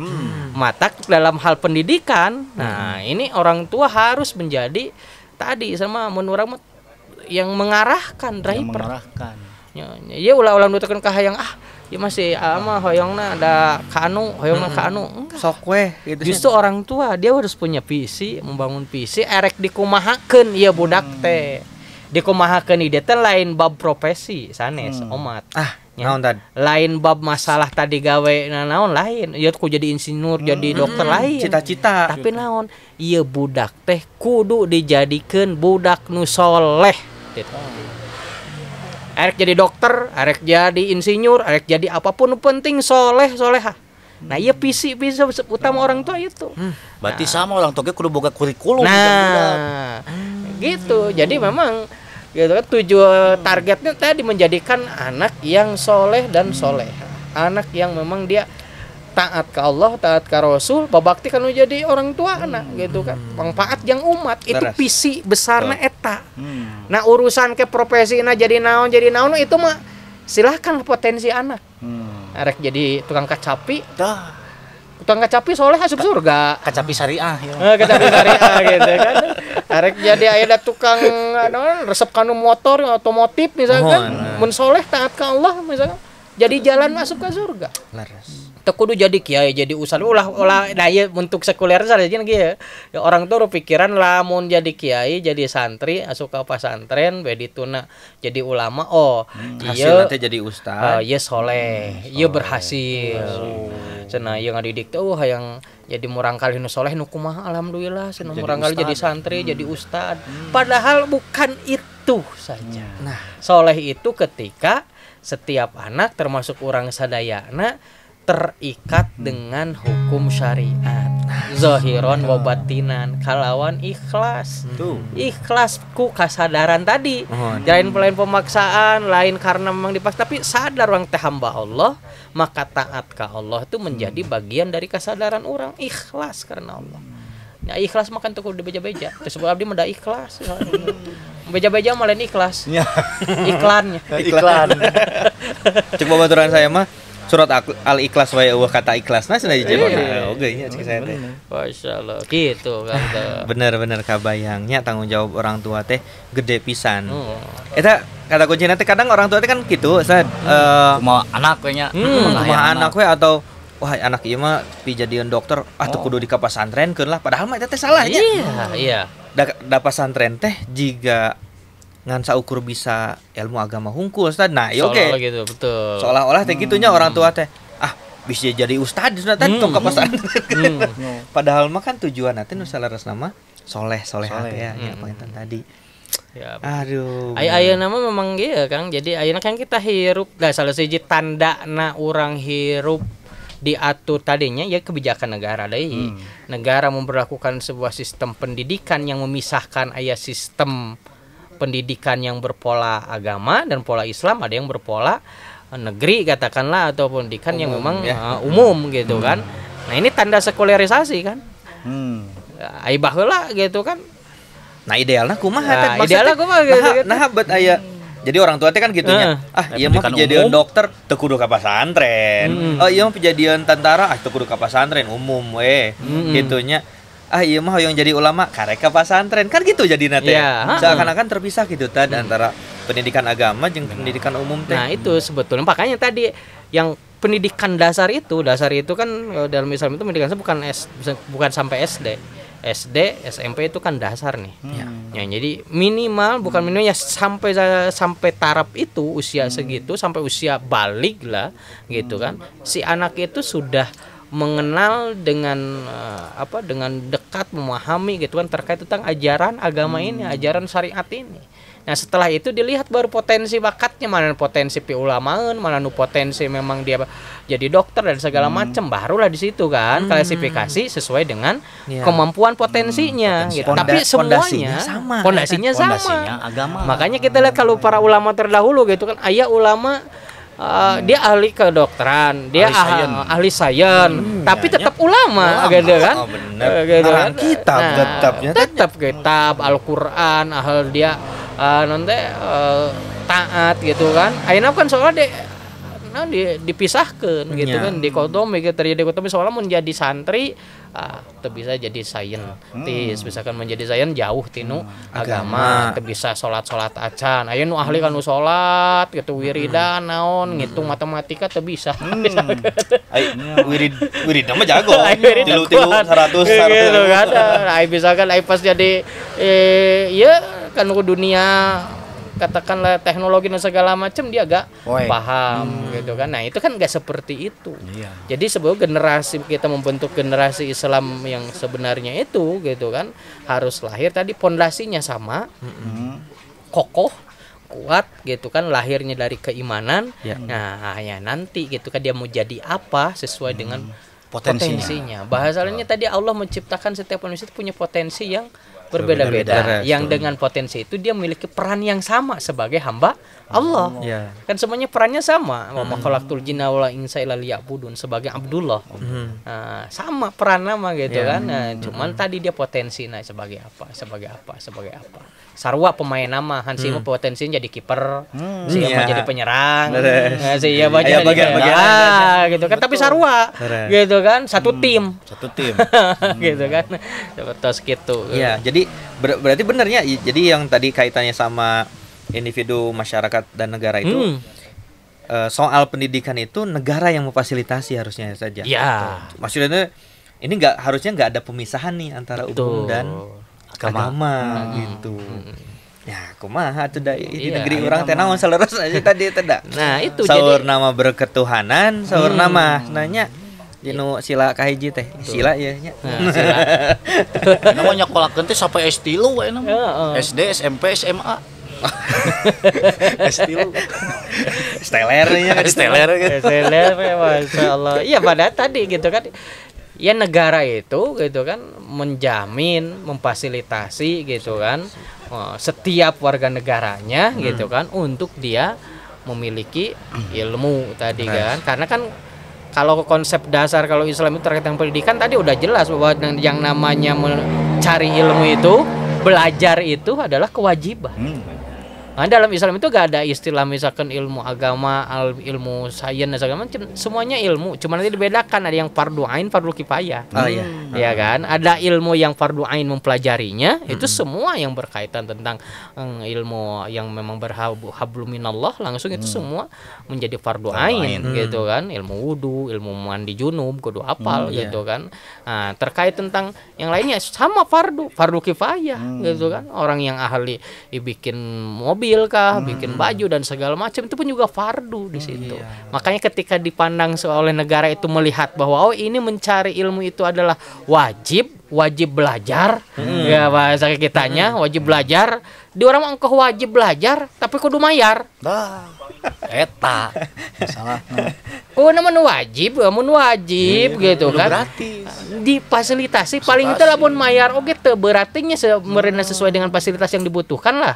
Mata dalam hal pendidikan. Nah, ini orang tua harus menjadi tadi sama menurut yang mengarahkan driver. Ya ulah-ulah nuturkeun ka hayang ya masih mah hoyongna ada kanu sok we gitu. Justru orang tua dia harus punya visi, membangun visi erek dikumahakeun ieu budak teh. Dikumahakeun ieu teh lain bab profesi sanes omat. Naon tadi? Lain bab masalah tadi gawe naon lain. Ieu ku jadi insinyur, jadi dokter lain. Cita-cita. Tapi naon? Ieu budak teh kudu dijadikeun budak nu soleh. Arek jadi dokter, arek jadi insinyur, arek jadi apapun penting solehah. Nah, iya visi utama orang tua itu. Berarti sama orang tua kudu boga kurikulum. Gitu. Jadi memang gitu kan tujuan targetnya tadi menjadikan anak yang soleh dan soleha. Anak yang memang dia taat ke Allah, taat ke Rasul, babakti kan jadi orang tua anak gitu kan. Manfaat yang umat itu visi besarna eta. Nah, urusan ke profesina jadi naon itu mah silahkan potensi anak. Arek jadi tukang kacapi. Tukang kacapi soleh asup surga. Kacapi syariah ya. Kacapi syariah gitu kan. Arek jadi aya tukang resep kanu motor otomotif misalkan. Mun soleh taat ke Allah misalkan. Jadi jalan masuk ke surga. Laras. Teu kudu jadi kiai jadi ustad ulah daya untuk sekuler saja kieu. Ya orang tuh pikiran lamun jadi kiai jadi santri asup ka pesantren we dituna jadi ulama ieu nanti jadi ustad. Ieu soleh, ieu berhasil. Cenah ieu ngadidik teh hayang jadi murang kali nu soleh nu kumaha alhamdulillah cenah murang kali jadi santri jadi ustad. Padahal bukan itu saja. Nah, soleh itu ketika setiap anak termasuk orang sadayana terikat dengan hukum syariat zahiron wa batinan kalawan ikhlas. Ikhlas ku kasadaran tadi. Lain pemaksaan, lain karena memang dipaksa tapi sadar orang teh hamba Allah, maka taat ka Allah itu menjadi bagian dari kesadaran orang ikhlas karena Allah. Ya ikhlas makan tuh dibeja-beja. Terus abdi mah da ikhlas. Beja-beja malah ikhlas. Iklannya. Iklan. Cek baturan saya mah surat Al-Ikhlas wae kata ikhlasna cenah dijebak. Oge nya cek saya teh. Masyaallah gitu kan. Bener-bener kabayangnya tanggung jawab orang tua teh gede pisan. Eta kata kuncina teh kadang orang tua teh kan kitu Ustaz. Kumaha anak we nya. Kumaha anak we atau wah anak ieu mah pi jadian dokter teu kudu di ka pasantrenkeun lah padahal mah eta teh salahnya. Iya. Da pasantren teh jiga ngan saukur bisa ilmu agama hungkul Ustaz. Nah, ya oke. Gitu, betul. Seolah-olah teh gitunya orang tua teh. Bisa jadi ustad Ustaz tong ka pesantren. Padahal mah kan tujuan teh nu salaresna mah soleh ya panginten tadi. Ya. Aduh. Ayeuna mah memang ieu Kang. Jadi ayeuna kan kita hirup salah siji tandana urang hirup diatur tadinya ya kebijakan negara deui. Negara memberlakukan sebuah sistem pendidikan yang memisahkan aya sistem pendidikan yang berpola agama dan pola Islam, ada yang berpola negeri katakanlah atau pendidikan yang memang umum gitu kan. Nah, ini tanda sekularisasi kan. Ai baheula gitu kan. Nah idealnya kumaha Nah, teh? Maksudnya idealnya kumaha gitu. Nah bet aya. Jadi orang tua teh kan gitunya. Iya mah pendidikan kejadian umum. dokter teu kudu ka pasantren. Oh iya mah kejadian tentara teu kudu ka pasantren umum we. Gitunya. Iya mah yang jadi ulama karek ka pasantren. Kan gitu jadina teh. Iya, Seakan-akan terpisah gitu tadi antara pendidikan agama jeung pendidikan umum teh. Nah, itu sebetulnya makanya tadi yang pendidikan dasar itu kan dalam Islam itu pendidikan bukan sampai SD. SD, SMP itu kan dasar nih. Ya, jadi minimal bukan minimal ya sampai taraf itu usia segitu sampai usia balik lah gitu kan. Si anak itu sudah mengenal dengan dengan dekat memahami gitu kan terkait tentang ajaran agama ini, ajaran syariat ini. Nah, setelah itu dilihat baru potensi bakatnya, mana potensi piulamaan, mana potensi memang dia jadi dokter dan segala macam, barulah di situ kan klasifikasi sesuai dengan kemampuan potensinya gitu. Tapi semuanya pondasinya sama. Agama. Makanya kita lihat kalau para ulama terdahulu gitu kan, ayah ulama dia ahli kedokteran, dia ahli sains, tapi tetap ulama gitu kan. Oh, bener. Gitu kan. Kitab tetap kitab Al-Qur'an, ahal dia nanti taat gitu kan. Ayeuna kan soalnya dipisahkan gitu kan, dikotomi gitu, terjadi dikotomi soalnya menjadi santri teu bisa jadi saintis, misalkan menjadi sains jauh tinu agama, teu bisa salat acan. Aya nu ahli kan nu salat gitu wiridan naon ngitung matematika teu bisa. Wirid mah jago. Tilu 100 gitu kan. Ai misalkan ai pas jadi kan dunia katakanlah teknologi dan segala macam dia agak paham gitu kan. Nah, itu kan enggak seperti itu. Jadi sebelum generasi kita membentuk generasi Islam yang sebenarnya itu gitu kan harus lahir tadi pondasinya sama. Kokoh, kuat gitu kan, lahirnya dari keimanan. Nah, ya nanti gitu kan dia mau jadi apa sesuai dengan potensinya. Bahasanya tadi Allah menciptakan setiap manusia itu punya potensi yang berbeda-beda. Yang dengan potensi itu dia memiliki peran yang sama sebagai hamba Allah. Kan semuanya perannya sama. Wa ma khalaqtul jinna wal insa illa liya'budun sebagai Abdullah. Sama peran nama gitu kan. Nah, cuman tadi dia potensi sebagai apa? Sarwa pemain nama, Hansi mah potensinya jadi kiper, Sia jadi penyerang. Sia jadi bagian gitu kan, tapi sarwa gitu kan, satu tim. Gitu kan. Terus gitu. Iya, jadi berarti benernya jadi yang tadi kaitannya sama individu, masyarakat dan negara itu soal pendidikan itu negara yang memfasilitasi harusnya saja. Maksudnya ini harusnya nggak ada pemisahan nih antara umum dan agama gitu. Ya, kumaha tuh di negeri orang teh naon saleres aja tadi teh da. Nah, itu saur jadi nama berketuhanan, saur nama nanya dinu sila kahiji teh. Sila ya nya. Sila. Namanya nyekolakeun teh sampai S3 we namanya. SD, SMP, SMA. S3. Steler nya. Steler masyaallah. Iya pada tadi gitu kan. Ya negara itu gitu kan menjamin, memfasilitasi gitu kan setiap warga negaranya gitu kan untuk dia memiliki ilmu tadi kan. Karena kan kalau konsep dasar kalau Islam itu terkait dengan pendidikan tadi udah jelas bahwa yang namanya mencari ilmu itu, belajar itu adalah kewajiban. Nah, dalam Islam itu gak ada istilah misalkan ilmu agama, ilmu sains dan segala macam, semuanya ilmu. Cuma nanti dibedakan, ada yang fardu ain, fardu kifayah. Ya kan? Ada ilmu yang fardu ain mempelajarinya, itu semua yang berkaitan tentang ilmu yang memang berhablum minallah langsung itu semua menjadi fardu ain gitu kan. Ilmu wudu, ilmu mandi junub, kudu hafal gitu kan. Nah, terkait tentang yang lainnya sama fardu kifayah gitu kan. Orang yang ahli dibikin mobil kah, bikin baju dan segala macam itu pun juga fardu di situ. Makanya ketika dipandang oleh negara itu melihat bahwa ini mencari ilmu itu adalah wajib belajar. Ya bahasa kitanya wajib belajar. Di orang mah engkau wajib belajar tapi kudu mayar. Eta salahna. Mun wajib gitu kan. Gratis. Difasilitasi paling itu lamun mayar oge teu berartinya sebenarnya sesuai dengan fasilitas yang dibutuhkan lah.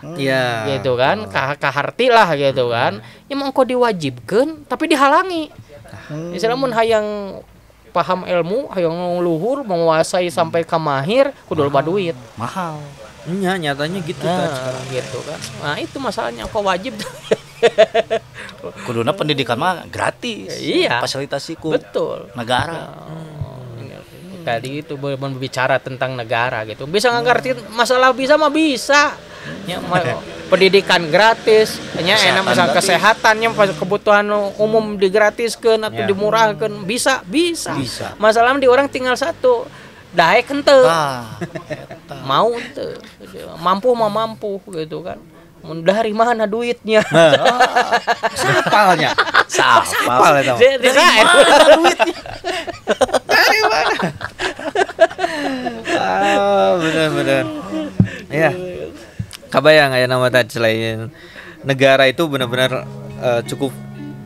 Gitu kan. Kaharti lah gitu kan. Ya mah engkau diwajibkeun tapi dihalangi. Misalnya mun hayang paham ilmu, hayang luhur, menguasai sampai ke mahir, kudu loba duit. Mahal. Iya, nyatanya gitu gitu kan. Nah, itu masalahnya kok wajib. Kuduna pendidikan mah gratis. Iya. Fasilitasiku. Betul. Negara. Tadi itu berbicara tentang negara gitu. Bisa ngerti masalah bisa mah bisa. Ya, pendidikan gratis, nya enak misal kesehatannya kebutuhan umum digratiskeun atau dimurahkeun bisa. Masalahnya di orang tinggal satu. Daek henteu. Mau henteu. Mampu gitu kan. Dari mana duitnya? Sapalnya. Sapal itu. Dari mana duitnya? Dari mana? Benar. Ya. Kabayang aya nama tadi selain negara itu benar-benar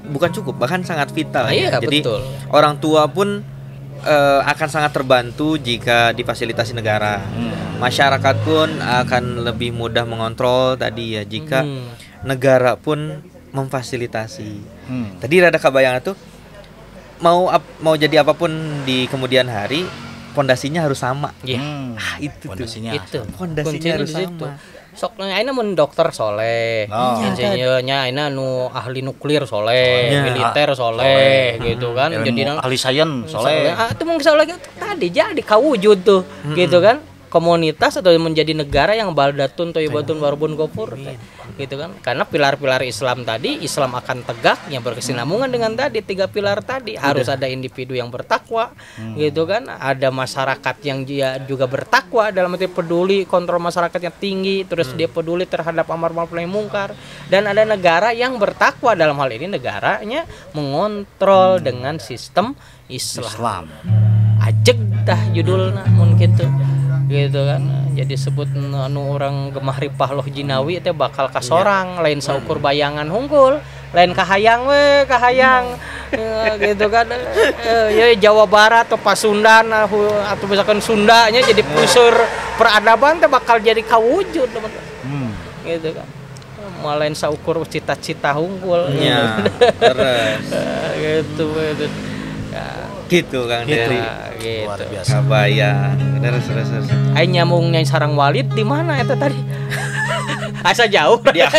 bukan cukup bahkan sangat vital. Iya, jadi betul. Orang tua pun akan sangat terbantu jika difasilitasi negara. Masyarakat pun akan lebih mudah mengontrol tadi ya jika negara pun memfasilitasi. Tadi rada kabayang itu mau jadi apapun di kemudian hari pondasinya harus sama. Itu pondasinya harus sama. Sok ayeuna mun dokter soleh, insinyurnya ayeuna nu ahli nuklir soleh, militer soleh gitu kan. Jadi ahli sains soleh. Itu mung soleh tadi jadi kawujud tuh gitu kan. Komunitas atau menjadi negara yang baldatun thayyibatun warbun ghafur gitu kan. Karena pilar-pilar Islam tadi, Islam akan tegak yang berkesinambungan dengan tadi 3 pilar tadi. Harus ada individu yang bertakwa gitu kan, ada masyarakat yang dia juga bertakwa dalam arti peduli, kontrol masyarakatnya tinggi, terus dia peduli terhadap amar ma'ruf nahi mungkar, dan ada negara yang bertakwa, dalam hal ini negaranya mengontrol dengan sistem Islam. Ajeg dah judulna mun kitu. Gitu kan. Jadi sebut anu orang gemah ripah loh jinawi teh bakal kasorang, lain saukur bayangan hungkul, lain kahayang gitu kan. Ya Jawa Barat atau Pasundan atau misalkan Sundanya jadi pusur peradaban teh bakal jadi kawujud teman-teman. Gitu kan. Malain saukur cita-cita hungkul. Iya. Terus gitu. Gitu Kang Deli. Gitu. Luar biasa. Kabayang. Terus. Aing nyambungnya sarang Walid di mana eta tadi? Asa jauh. Dia.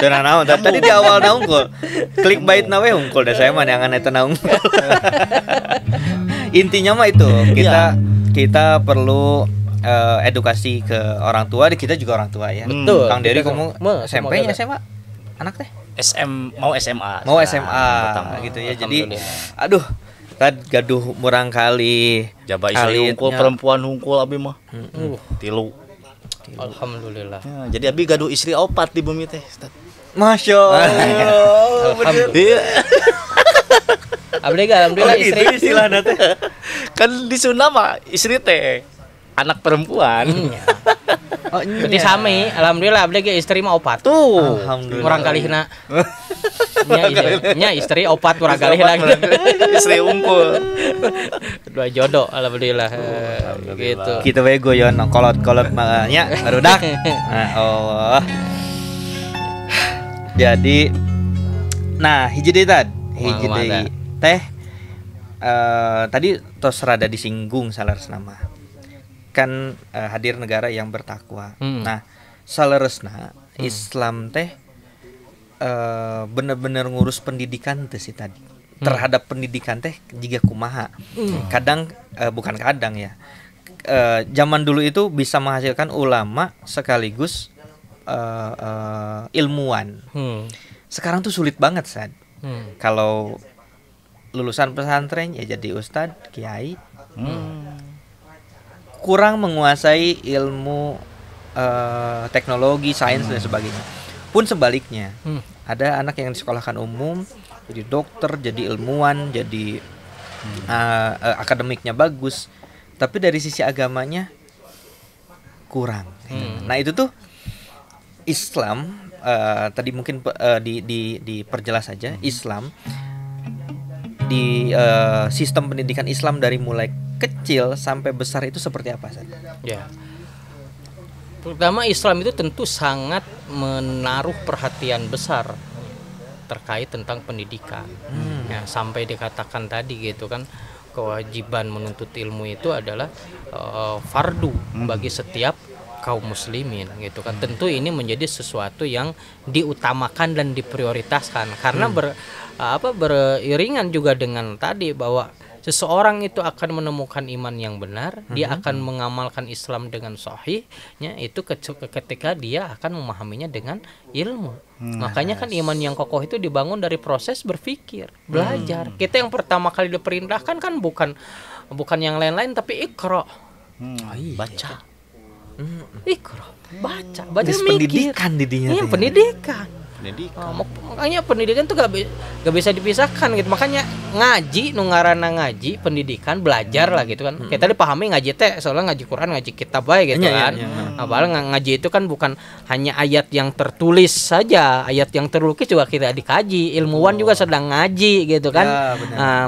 Dan naon tadi di awal naungkul. Klik bait nawe hungkul da saya mah neangan eta naungkul. Intinya mah itu, kita perlu edukasi ke orang tua, kita juga orang tua ya. Betul. Kang Deli kamu SMP-nya SMA? Anak teh? Mau SMA. Mau SMA gitu ya. Jadi aduh, gaduh murang kali. Jaba istri hungkul, perempuan hungkul abi mah. Tilu. Alhamdulillah. Ya, jadi abi gaduh istri 4 di bumi teh, Ustaz. Masya Allah. Alhamdulillah. Alhamdulillah istri istilahna teh. Kan di Sunda mah istri teh anak perempuan. Oh, berarti sami. Alhamdulillah abdi ge istri mah 4. Tuh, alhamdulillah. Murang kalihna. Nya istri 4 murang kalihna. Istri unggul. Dua jodoh alhamdulillah. Gitu. Kita we goyon kolot-kolot nya barudak. Allah. Jadi hiji deui teh tadi tos rada disinggung salaresna mah. Kan hadir negara yang bertakwa. Nah, salaresna Islam teh bener-bener ngurus pendidikan teh sih tadi. Terhadap pendidikan teh jiga kumaha. Kadang bukan kadang ya. Zaman dulu itu bisa menghasilkan ulama sekaligus ilmuwan. Sekarang tuh sulit banget, Sad. Kalau lulusan pesantren ya jadi ustadz, kiai. Kurang menguasai ilmu teknologi, sains dan sebagainya. Pun sebaliknya, ada anak yang disekolahkan umum jadi dokter, jadi ilmuwan, jadi akademiknya bagus, tapi dari sisi agamanya kurang. Nah itu tuh Islam tadi mungkin diperjelas saja. Islam di sistem pendidikan Islam dari mulai kecil sampai besar itu seperti apa saja? Ya. Pertama, Islam itu tentu sangat menaruh perhatian besar terkait tentang pendidikan. Ya, sampai dikatakan tadi gitu kan, kewajiban menuntut ilmu itu adalah fardu bagi setiap kaum muslimin gitu kan. Tentu ini menjadi sesuatu yang diutamakan dan diprioritaskan karena beriringan juga dengan tadi bahwa seseorang itu akan menemukan iman yang benar, dia akan mengamalkan Islam dengan sahihnya itu ketika dia akan memahaminya dengan ilmu. Makanya kan iman yang kokoh itu dibangun dari proses berpikir, belajar. Kita yang pertama kali diperintahkan kan bukan yang lain-lain tapi Iqra. Baca. Iqra, baca mikir. Pendidikan didinya. Iya, pendidikan. Makanya pendidikan tuh gak bisa dipisahkan gitu. Makanya ngaji, nungarana ngaji, pendidikan, belajar lah gitu kan. Kita dipahami ngaji teh, soalnya ngaji Quran, ngaji kitab baik gitu kan. Apalagi ngaji itu kan bukan hanya ayat yang tertulis saja, ayat yang terlukis juga kita dikaji. Ilmuwan juga sedang ngaji gitu kan.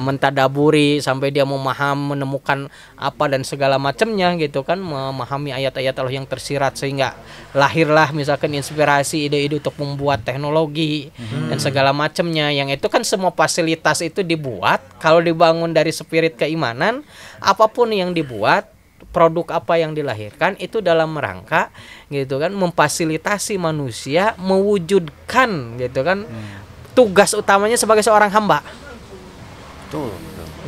Mentadaburi sampai dia menemukan apa dan segala macamnya gitu kan, memahami ayat-ayat Allah yang tersirat sehingga lahirlah misalkan inspirasi, ide-ide untuk membuat teknologi dan segala macamnya. Yang itu kan semua fasilitas itu dibuat kalau dibangun dari spirit keimanan, apapun yang dibuat, produk apa yang dilahirkan itu dalam rangka gitu kan memfasilitasi manusia mewujudkan gitu kan tugas utamanya sebagai seorang hamba. Betul.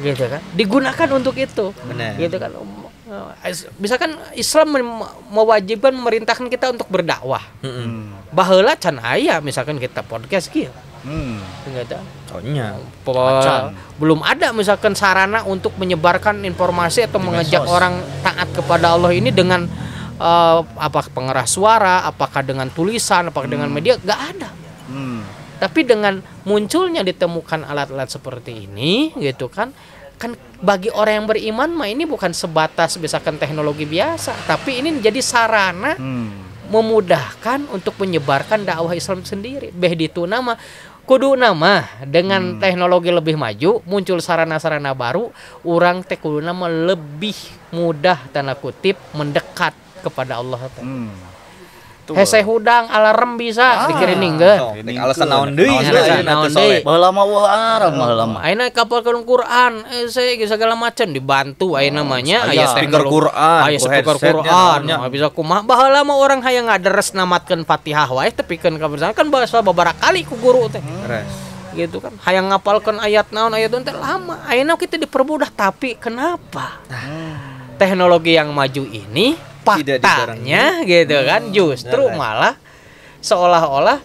Gitu kan. Digunakan untuk itu. Benar. Gitu kan. Misalkan Islam mewajibkan memerintahkan kita untuk berdakwah. Baheula can aya misalkan kita podcast kieu. Enggak ada. Belum ada misalkan sarana untuk menyebarkan informasi atau mengajak orang taat kepada Allah ini dengan apa pengeras suara, apakah dengan tulisan, apakah dengan media, enggak ada. Tapi dengan munculnya ditemukan alat-alat seperti ini gitu kan bagi orang yang beriman mah ini bukan sebatas misalkan teknologi biasa, tapi ini menjadi sarana memudahkan untuk menyebarkan dakwah Islam sendiri. Behditu nama kudu nama dengan teknologi lebih maju, muncul sarana-sarana baru, orang teh kudu nama lebih mudah tanda kutip mendekat kepada Allah. Hese hudang alarm bisa dikiriningkeun. Alasan naon deui? Baheula mah wah aran baheula mah. Ayeuna kapalkeun Quran, segala macam dibantu aya namanya, aya speaker Quran, aya speaker Quran. Bisa kumaha baheula mah urang hayang ngaderes namatkeun Fatihah wae tepikeun ka bersama kan bahasa babaraha kali ku guru teh. Gitu kan. Hayang ngapalkeun ayat naon ayat teh lama. Ayeuna kita dipermudah tapi kenapa? Teknologi yang maju ini faktanya gitu kan justru malah seolah-olah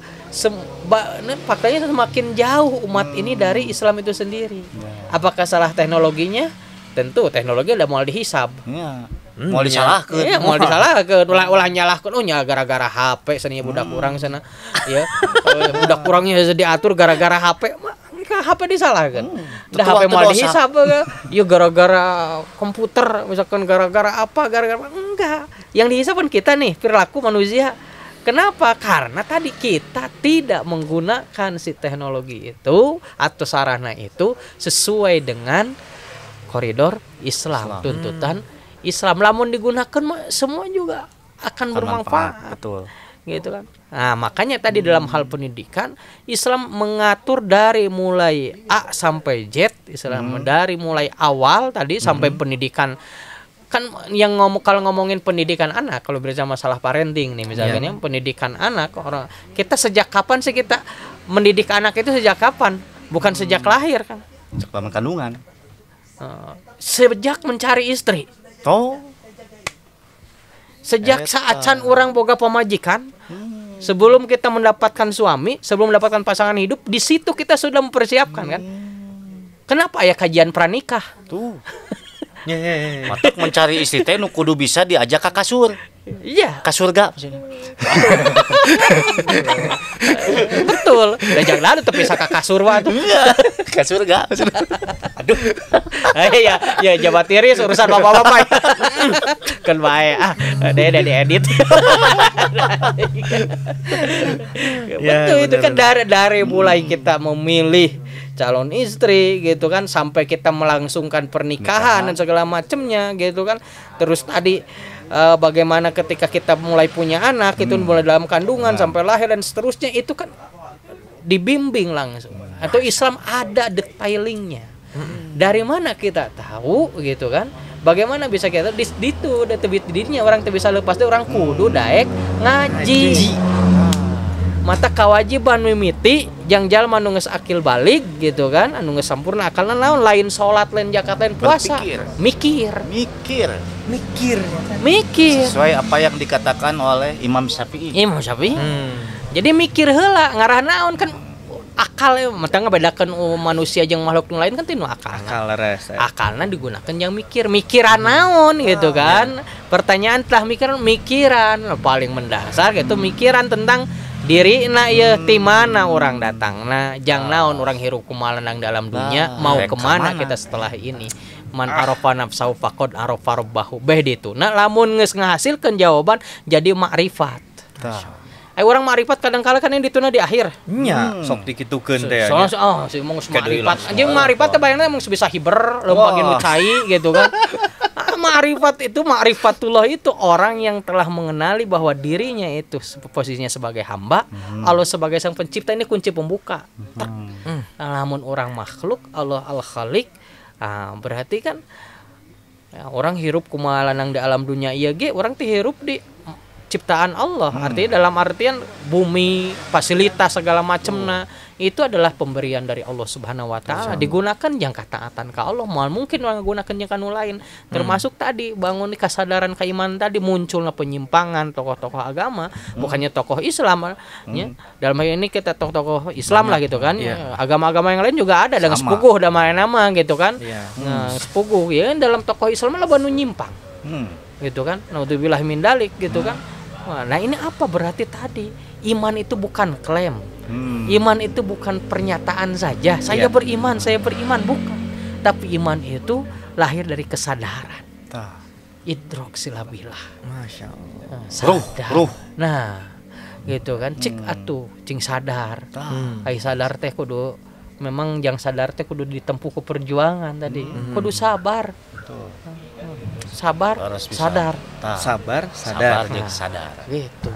faktanya semakin jauh umat ini dari Islam itu sendiri. Apakah salah teknologinya? Tentu teknologi udah mau dihisab. Mau disalahkeun. Iya, mau disalahkeun. Ulah nyalahkeun nya gara-gara HP seninya budak kurang sana. Ya. Budak kurangnya diatur gara-gara HP. HP disalahkan. HP mau dihisab ya gara-gara komputer misalkan gara-gara apa enggak. Yang dihisab kan kita nih perilaku manusia. Kenapa? Karena tadi kita tidak menggunakan si teknologi itu atau sarana itu sesuai dengan koridor Islam. Tuntutan Islam. Lamun digunakan semua juga akan bermanfaat. Betul. Gitu kan. Nah, makanya tadi dalam hal pendidikan Islam mengatur dari mulai A sampai Z, Islam dari mulai awal tadi sampai pendidikan kan yang kalau ngomongin pendidikan anak, kalau berbicara masalah parenting nih misalnya pendidikan anak orang kita sejak kapan sih kita mendidik anak itu sejak kapan? Bukan sejak lahir kan? Sejak kandungan. Sejak mencari istri. Sejak saat can orang boga pemajikan, sebelum kita mendapatkan suami, sebelum mendapatkan pasangan hidup, di situ kita sudah mempersiapkan kan. Kenapa ya kajian pranikah? Tuh. Matak mencari istri teh nu kudu bisa diajak ka kasur. Iya. Ka surga maksudnya. Betul. Dajak lalu tapi saka kasur wa tuh. Ka surga. Aduh. Ya jabat tiris urusan bapak-bapak. Kan bae ada diedit. Betul itu kan dari mulai kita memilih calon istri gitu kan sampai kita melangsungkan pernikahan dan segala macamnya gitu kan. Terus tadi bagaimana ketika kita mulai punya anak itu mulai dalam kandungan sampai lahir dan seterusnya itu kan dibimbing langsung. Atau Islam ada detailingnya. Dari mana kita tahu gitu kan Bagaimana bisa kita di itu da teu dirinya orang teu bisa lepas teh orang kudu daek ngaji. Mata kewajiban mimiti jang jalma nu geus akil balik gitu kan, anu geus sampurna akalna naon, lain salat, lain zakat, lain puasa. Mikir. Sesuai apa yang dikatakan oleh Imam Syafi'i. Jadi mikir heula ngarah naon kan akal ya, mata ngabedakeun manusia jeung makhluk lain kan tinu akal. Akalna digunakan yang mikiran naon gitu kan. Pertanyaan telah mikiran paling mendasar gitu, mikiran tentang diri na ya ti mana orang datang nah jang naon orang hirup kumaha nang dalam dunia mau kemana kita setelah ini. Man arafa nafsahu faqad arafa rabbahu beh ditu. Nah lamun geus ngahasilkeun jawaban jadi makrifat. Orang makrifat kadang-kala kan yang dituna di akhir. Nya, sok dikitukeun teh. Soalnya si mung makrifat. Anjing makrifat teh bayangna mung bisa hiber, leumpageun cai gitu kan. Makrifat itu makrifatullah itu orang yang telah mengenali bahwa dirinya itu posisinya sebagai hamba, Allah sebagai sang pencipta, ini kunci pembuka. Namun orang makhluk Allah al-Khaliq, berarti kan orang hirup kumaha nang di alam dunia ieu ge orang teh hirup di ciptaan Allah. Artinya dalam artian bumi, fasilitas segala macamna itu adalah pemberian dari Allah Subhanahu wa taala. Digunakan yang ketaatan ka Allah, moal mungkin orang gunakan yang kanu lain. Termasuk tadi bangun kesadaran keimanan tadi munculnya penyimpangan tokoh-tokoh agama, bukannya tokoh Islam ya. Dalam hal ini kita tokoh Islam lah gitu kan. Agama-agama yang lain juga ada dengan sepuguh da nama gitu kan. Nah, sepuguh ya dalam tokoh Islam lah banu nyimpang. Gitu kan. Naudzubillah min dalik gitu kan. Nah ini apa berarti tadi iman itu bukan klaim, iman itu bukan pernyataan saja. Saya beriman bukan, tapi iman itu lahir dari kesadaran. Idrok silabilah, masya Allah. Ruh. Nah, gitu kan. Cik atuh, cing sadar. Kai sadar teh kudu, memang yang sadar teh kudu ditempuh ke perjuangan tadi. Kudu sabar. Sabar, sadar. Sabar, jeung sadar. Gitu.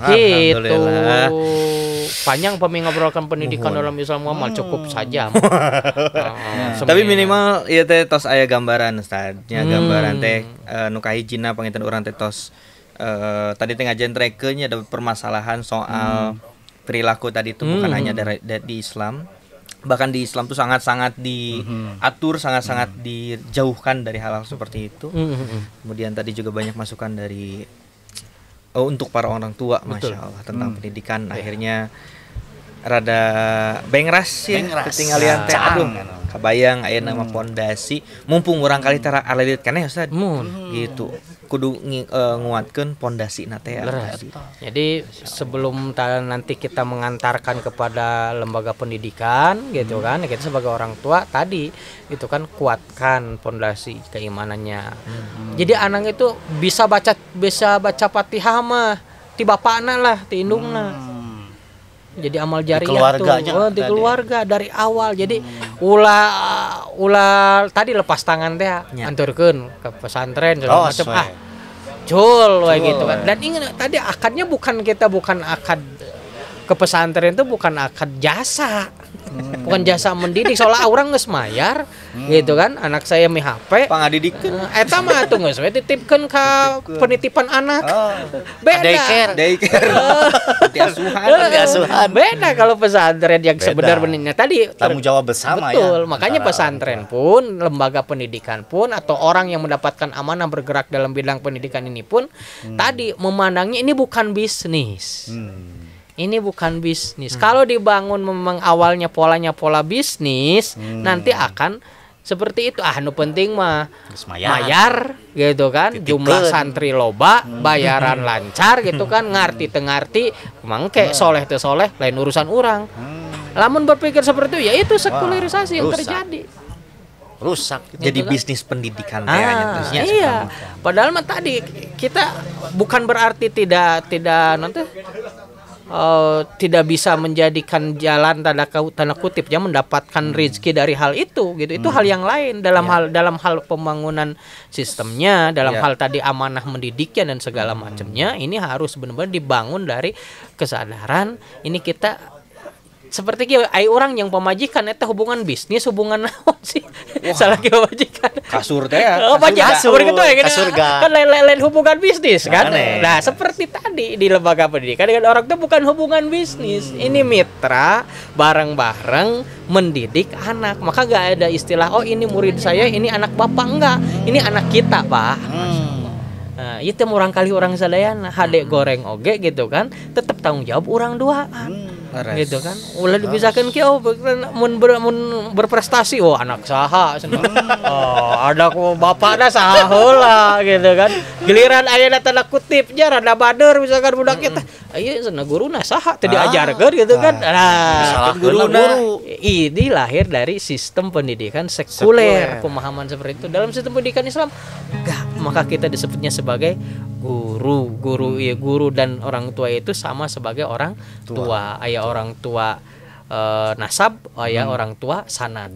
Alhamdulillah. Panjang ngobrolkan pendidikan dalam Islam Muhammad cukup saja. Tapi minimal ieu teh tos aya gambaran Ustaz. Nya gambaran teh nu kahijina panginten urang teh tos tadi teh ngajentrekeun nya ada permasalahan soal perilaku tadi itu bukan hanya di Islam. Bahkan di Islam tuh sangat-sangat diatur, sangat-sangat dijauhkan dari hal-hal seperti itu. Kemudian tadi juga banyak masukan dari untuk para orang tua, masya Allah, tentang pendidikan. Akhirnya rada bengras ya, ketinggalian teh. Aduh, kabayang aya nama pondasi. Mumpung urang kali tara alelit keneh Ustaz. Gitu. Kudu nguatkeun pondasina teh. Jadi sebelum nanti kita mengantarkan kepada lembaga pendidikan gitu kan, kita sebagai orang tua tadi itu kan kuatkan pondasi keimanannya. Jadi anak itu bisa baca Fatihah mah ti bapakna lah, ti indungna. Jadi amal jariah tuh di keluarga dari awal. Jadi ulah tadi lepas tangan teh anturkeun ke pesantren segala macam cul gitu kan. Dan ingat tadi akadnya bukan akad ke pesantren itu bukan akad jasa. Bukan jasa mendidik, soalnya orang geus mayar gitu kan. Anak saya mi HP pangadidikeun eta mah atuh geus we titipkeun ka penitipan anak. Beda asuhan. Beda kalau pesantren yang sebenarnya tadi tanggung jawab bersama. Betul, makanya pesantren pun, lembaga pendidikan pun atau orang yang mendapatkan amanah bergerak dalam bidang pendidikan ini pun tadi memandangnya ini bukan bisnis. Ini bukan bisnis. Kalau dibangun memang awalnya polanya pola bisnis, nanti akan seperti itu. Nu penting mah mayar gitu kan. Jumlah santri loba, bayaran lancar gitu kan. Ngarti mangke soleh teu soleh lain urusan orang. Lamun berpikir seperti itu ya itu sekularisasi yang terjadi. Rusak gitu. Jadi kan? Bisnis pendidikan iya. Padahal mah tadi kita bukan berarti tidak nanti tidak bisa menjadikan jalan tanda kutip ya mendapatkan rezeki dari hal itu gitu. Itu hal yang lain dalam hal pembangunan sistemnya, dalam hal tadi amanah mendidiknya dan segala macamnya. Ini harus benar-benar dibangun dari kesadaran ini kita seperti kieu ai urang yang pamajikan eta hubungan bisnis hubungan naon sih salah kieu pamajikan kasur teh ya kasur kan lain hubungan bisnis kan nah seperti tadi di lembaga pendidikan dengan orang tua bukan hubungan bisnis ini mitra bareng-bareng mendidik anak maka gak ada istilah oh ini murid saya ini anak bapak enggak ini anak kita pak nah, itu orang kali orang sadayana hade goreng oge gitu kan tetap tanggung jawab orang duaan gitu kan ulah dibisakeun kieu mun berprestasi oh anak saha oh ada ku bapakna saha heula gitu kan giliran aya tanda kutip nya rada bader misalkan budak kita ieu cenah guruna saha teu diajarkeun gitu kan nah guru ini lahir dari sistem pendidikan sekuler pemahaman seperti itu dalam sistem pendidikan Islam enggak maka kita disebutnya sebagai guru dan orang tua itu sama sebagai orang tua aya orang tua nasab aya orang tua sanad.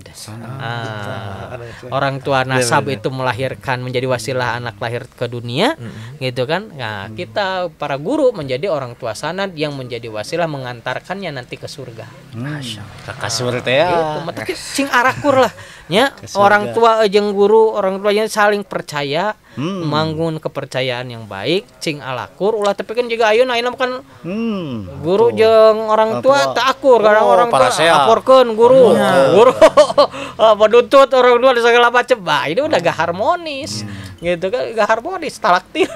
Orang tua nasab itu melahirkan menjadi wasilah anak lahir ke dunia gitu kan nah kita para guru menjadi orang tua sanad yang menjadi wasilah mengantarkannya nanti ke surga ke kasur teh ya gitu cing arakur lah nya orang tua jeung guru orang tuanya saling percaya membangun kepercayaan yang baik cing alakur ulah tepikeun juga ayeuna ayeuna kan guru jeung orang tua teu akur kadang orang tua laporkeun guru menuntut orang tua segala macam ini udah gak harmonis gitu kan gak harmonis talaktil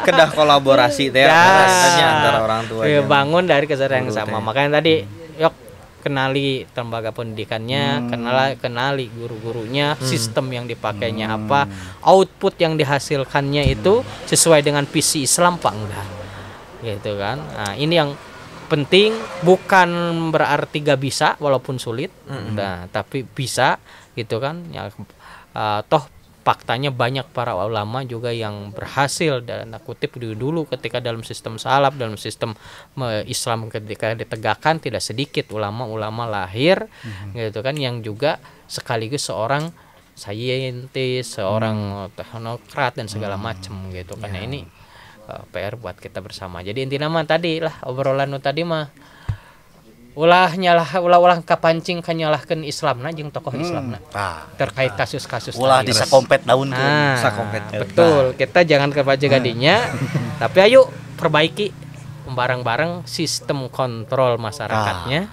kedah kolaborasi teh antara orang tua bangun dari kesadaran yang sama makanya tadi kenali lembaga pendidikannya, kenali guru-gurunya, sistem yang dipakainya apa, output yang dihasilkannya itu sesuai dengan visi Islam apa enggak, gitu kan? Nah ini yang penting bukan berarti gak bisa walaupun sulit, nah tapi bisa, gitu kan? Ya, toh faktanya banyak para ulama juga yang berhasil dan kutip dulu ketika dalam sistem salaf dalam sistem Islam ketika ditegakkan tidak sedikit ulama-ulama lahir gitu kan yang juga sekaligus seorang saintis, seorang teknokrat dan segala macam gitu kan. Nah, ini PR buat kita bersama. Jadi intinya mah tadi lah obrolan tadi mah ulah kapancing kanyalahkeun Islamna jeung tokoh Islamna terkait kasus-kasus ulah disakompet daunkeun betul kita jangan kebaca gadinya tapi ayo perbaiki bareng-bareng sistem kontrol masyarakatnya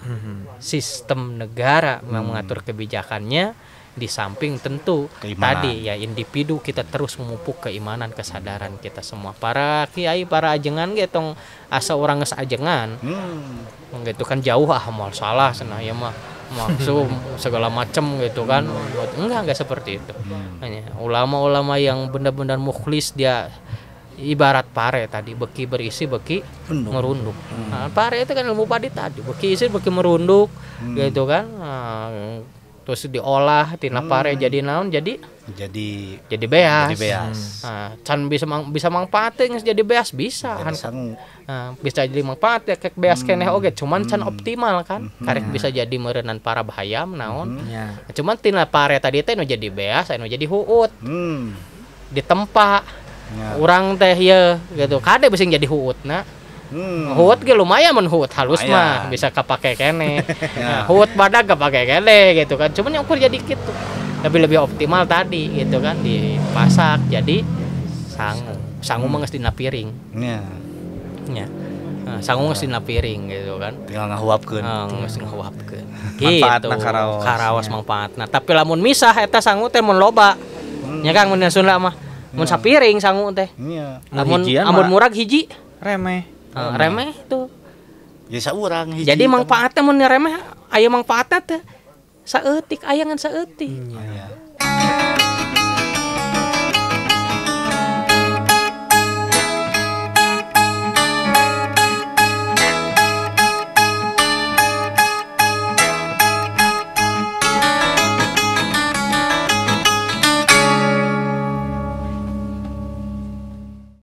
sistem negara yang mengatur kebijakannya di samping tentu keimanan. Tadi ya individu kita terus memupuk keimanan kesadaran kita semua para kiai para ajengan getong asa orang geus ajengan gitu kan jauh moal salah cenah ya mah maksud segala macam gitu kan enggak seperti itu hanya ulama-ulama yang benar-benar mukhlis dia ibarat pare tadi beki berisi beki merunduk nah, pare itu kan ilmu padi tadi beki isi beki merunduk gitu kan terus diolah tina pare jadi naon jadi beas. Nah, can bisa manfaatnya jadi beas bisa kan. Bisa jadi manfaat ya kayak beas keneh oge cuman can optimal kan. Karek bisa jadi meureunnan para bahayam naon. Cuman tina pare tadi teh nu jadi beas anu jadi huut. Ditempa. Urang teh ieu gitu. Kade bisa jadi huutna. Huut ge lumayan mun huut halus mah bisa kapake kene. Nah, huut badag kapake kene gitu kan. Cuman yang ukur jadi gitu. Lebih optimal tadi gitu kan dipasak jadi sangu mah geus dina piring. Nya. Nah, sangu geus dina piring gitu kan. Tinggal ngahuapkeun. Geus ngahuapkeun. Manfaatna karaos manfaatna. Tapi lamun misah eta sangu teh mun loba. Nya Kang mun Sunda mah mun sapiring sangu teh. Lamun murag hiji remeh. Remeh tuh. Ya saurang hiji. Jadi manfaatnya mun remeh aya manfaatna teh. Saeutik aya ngan saeutik.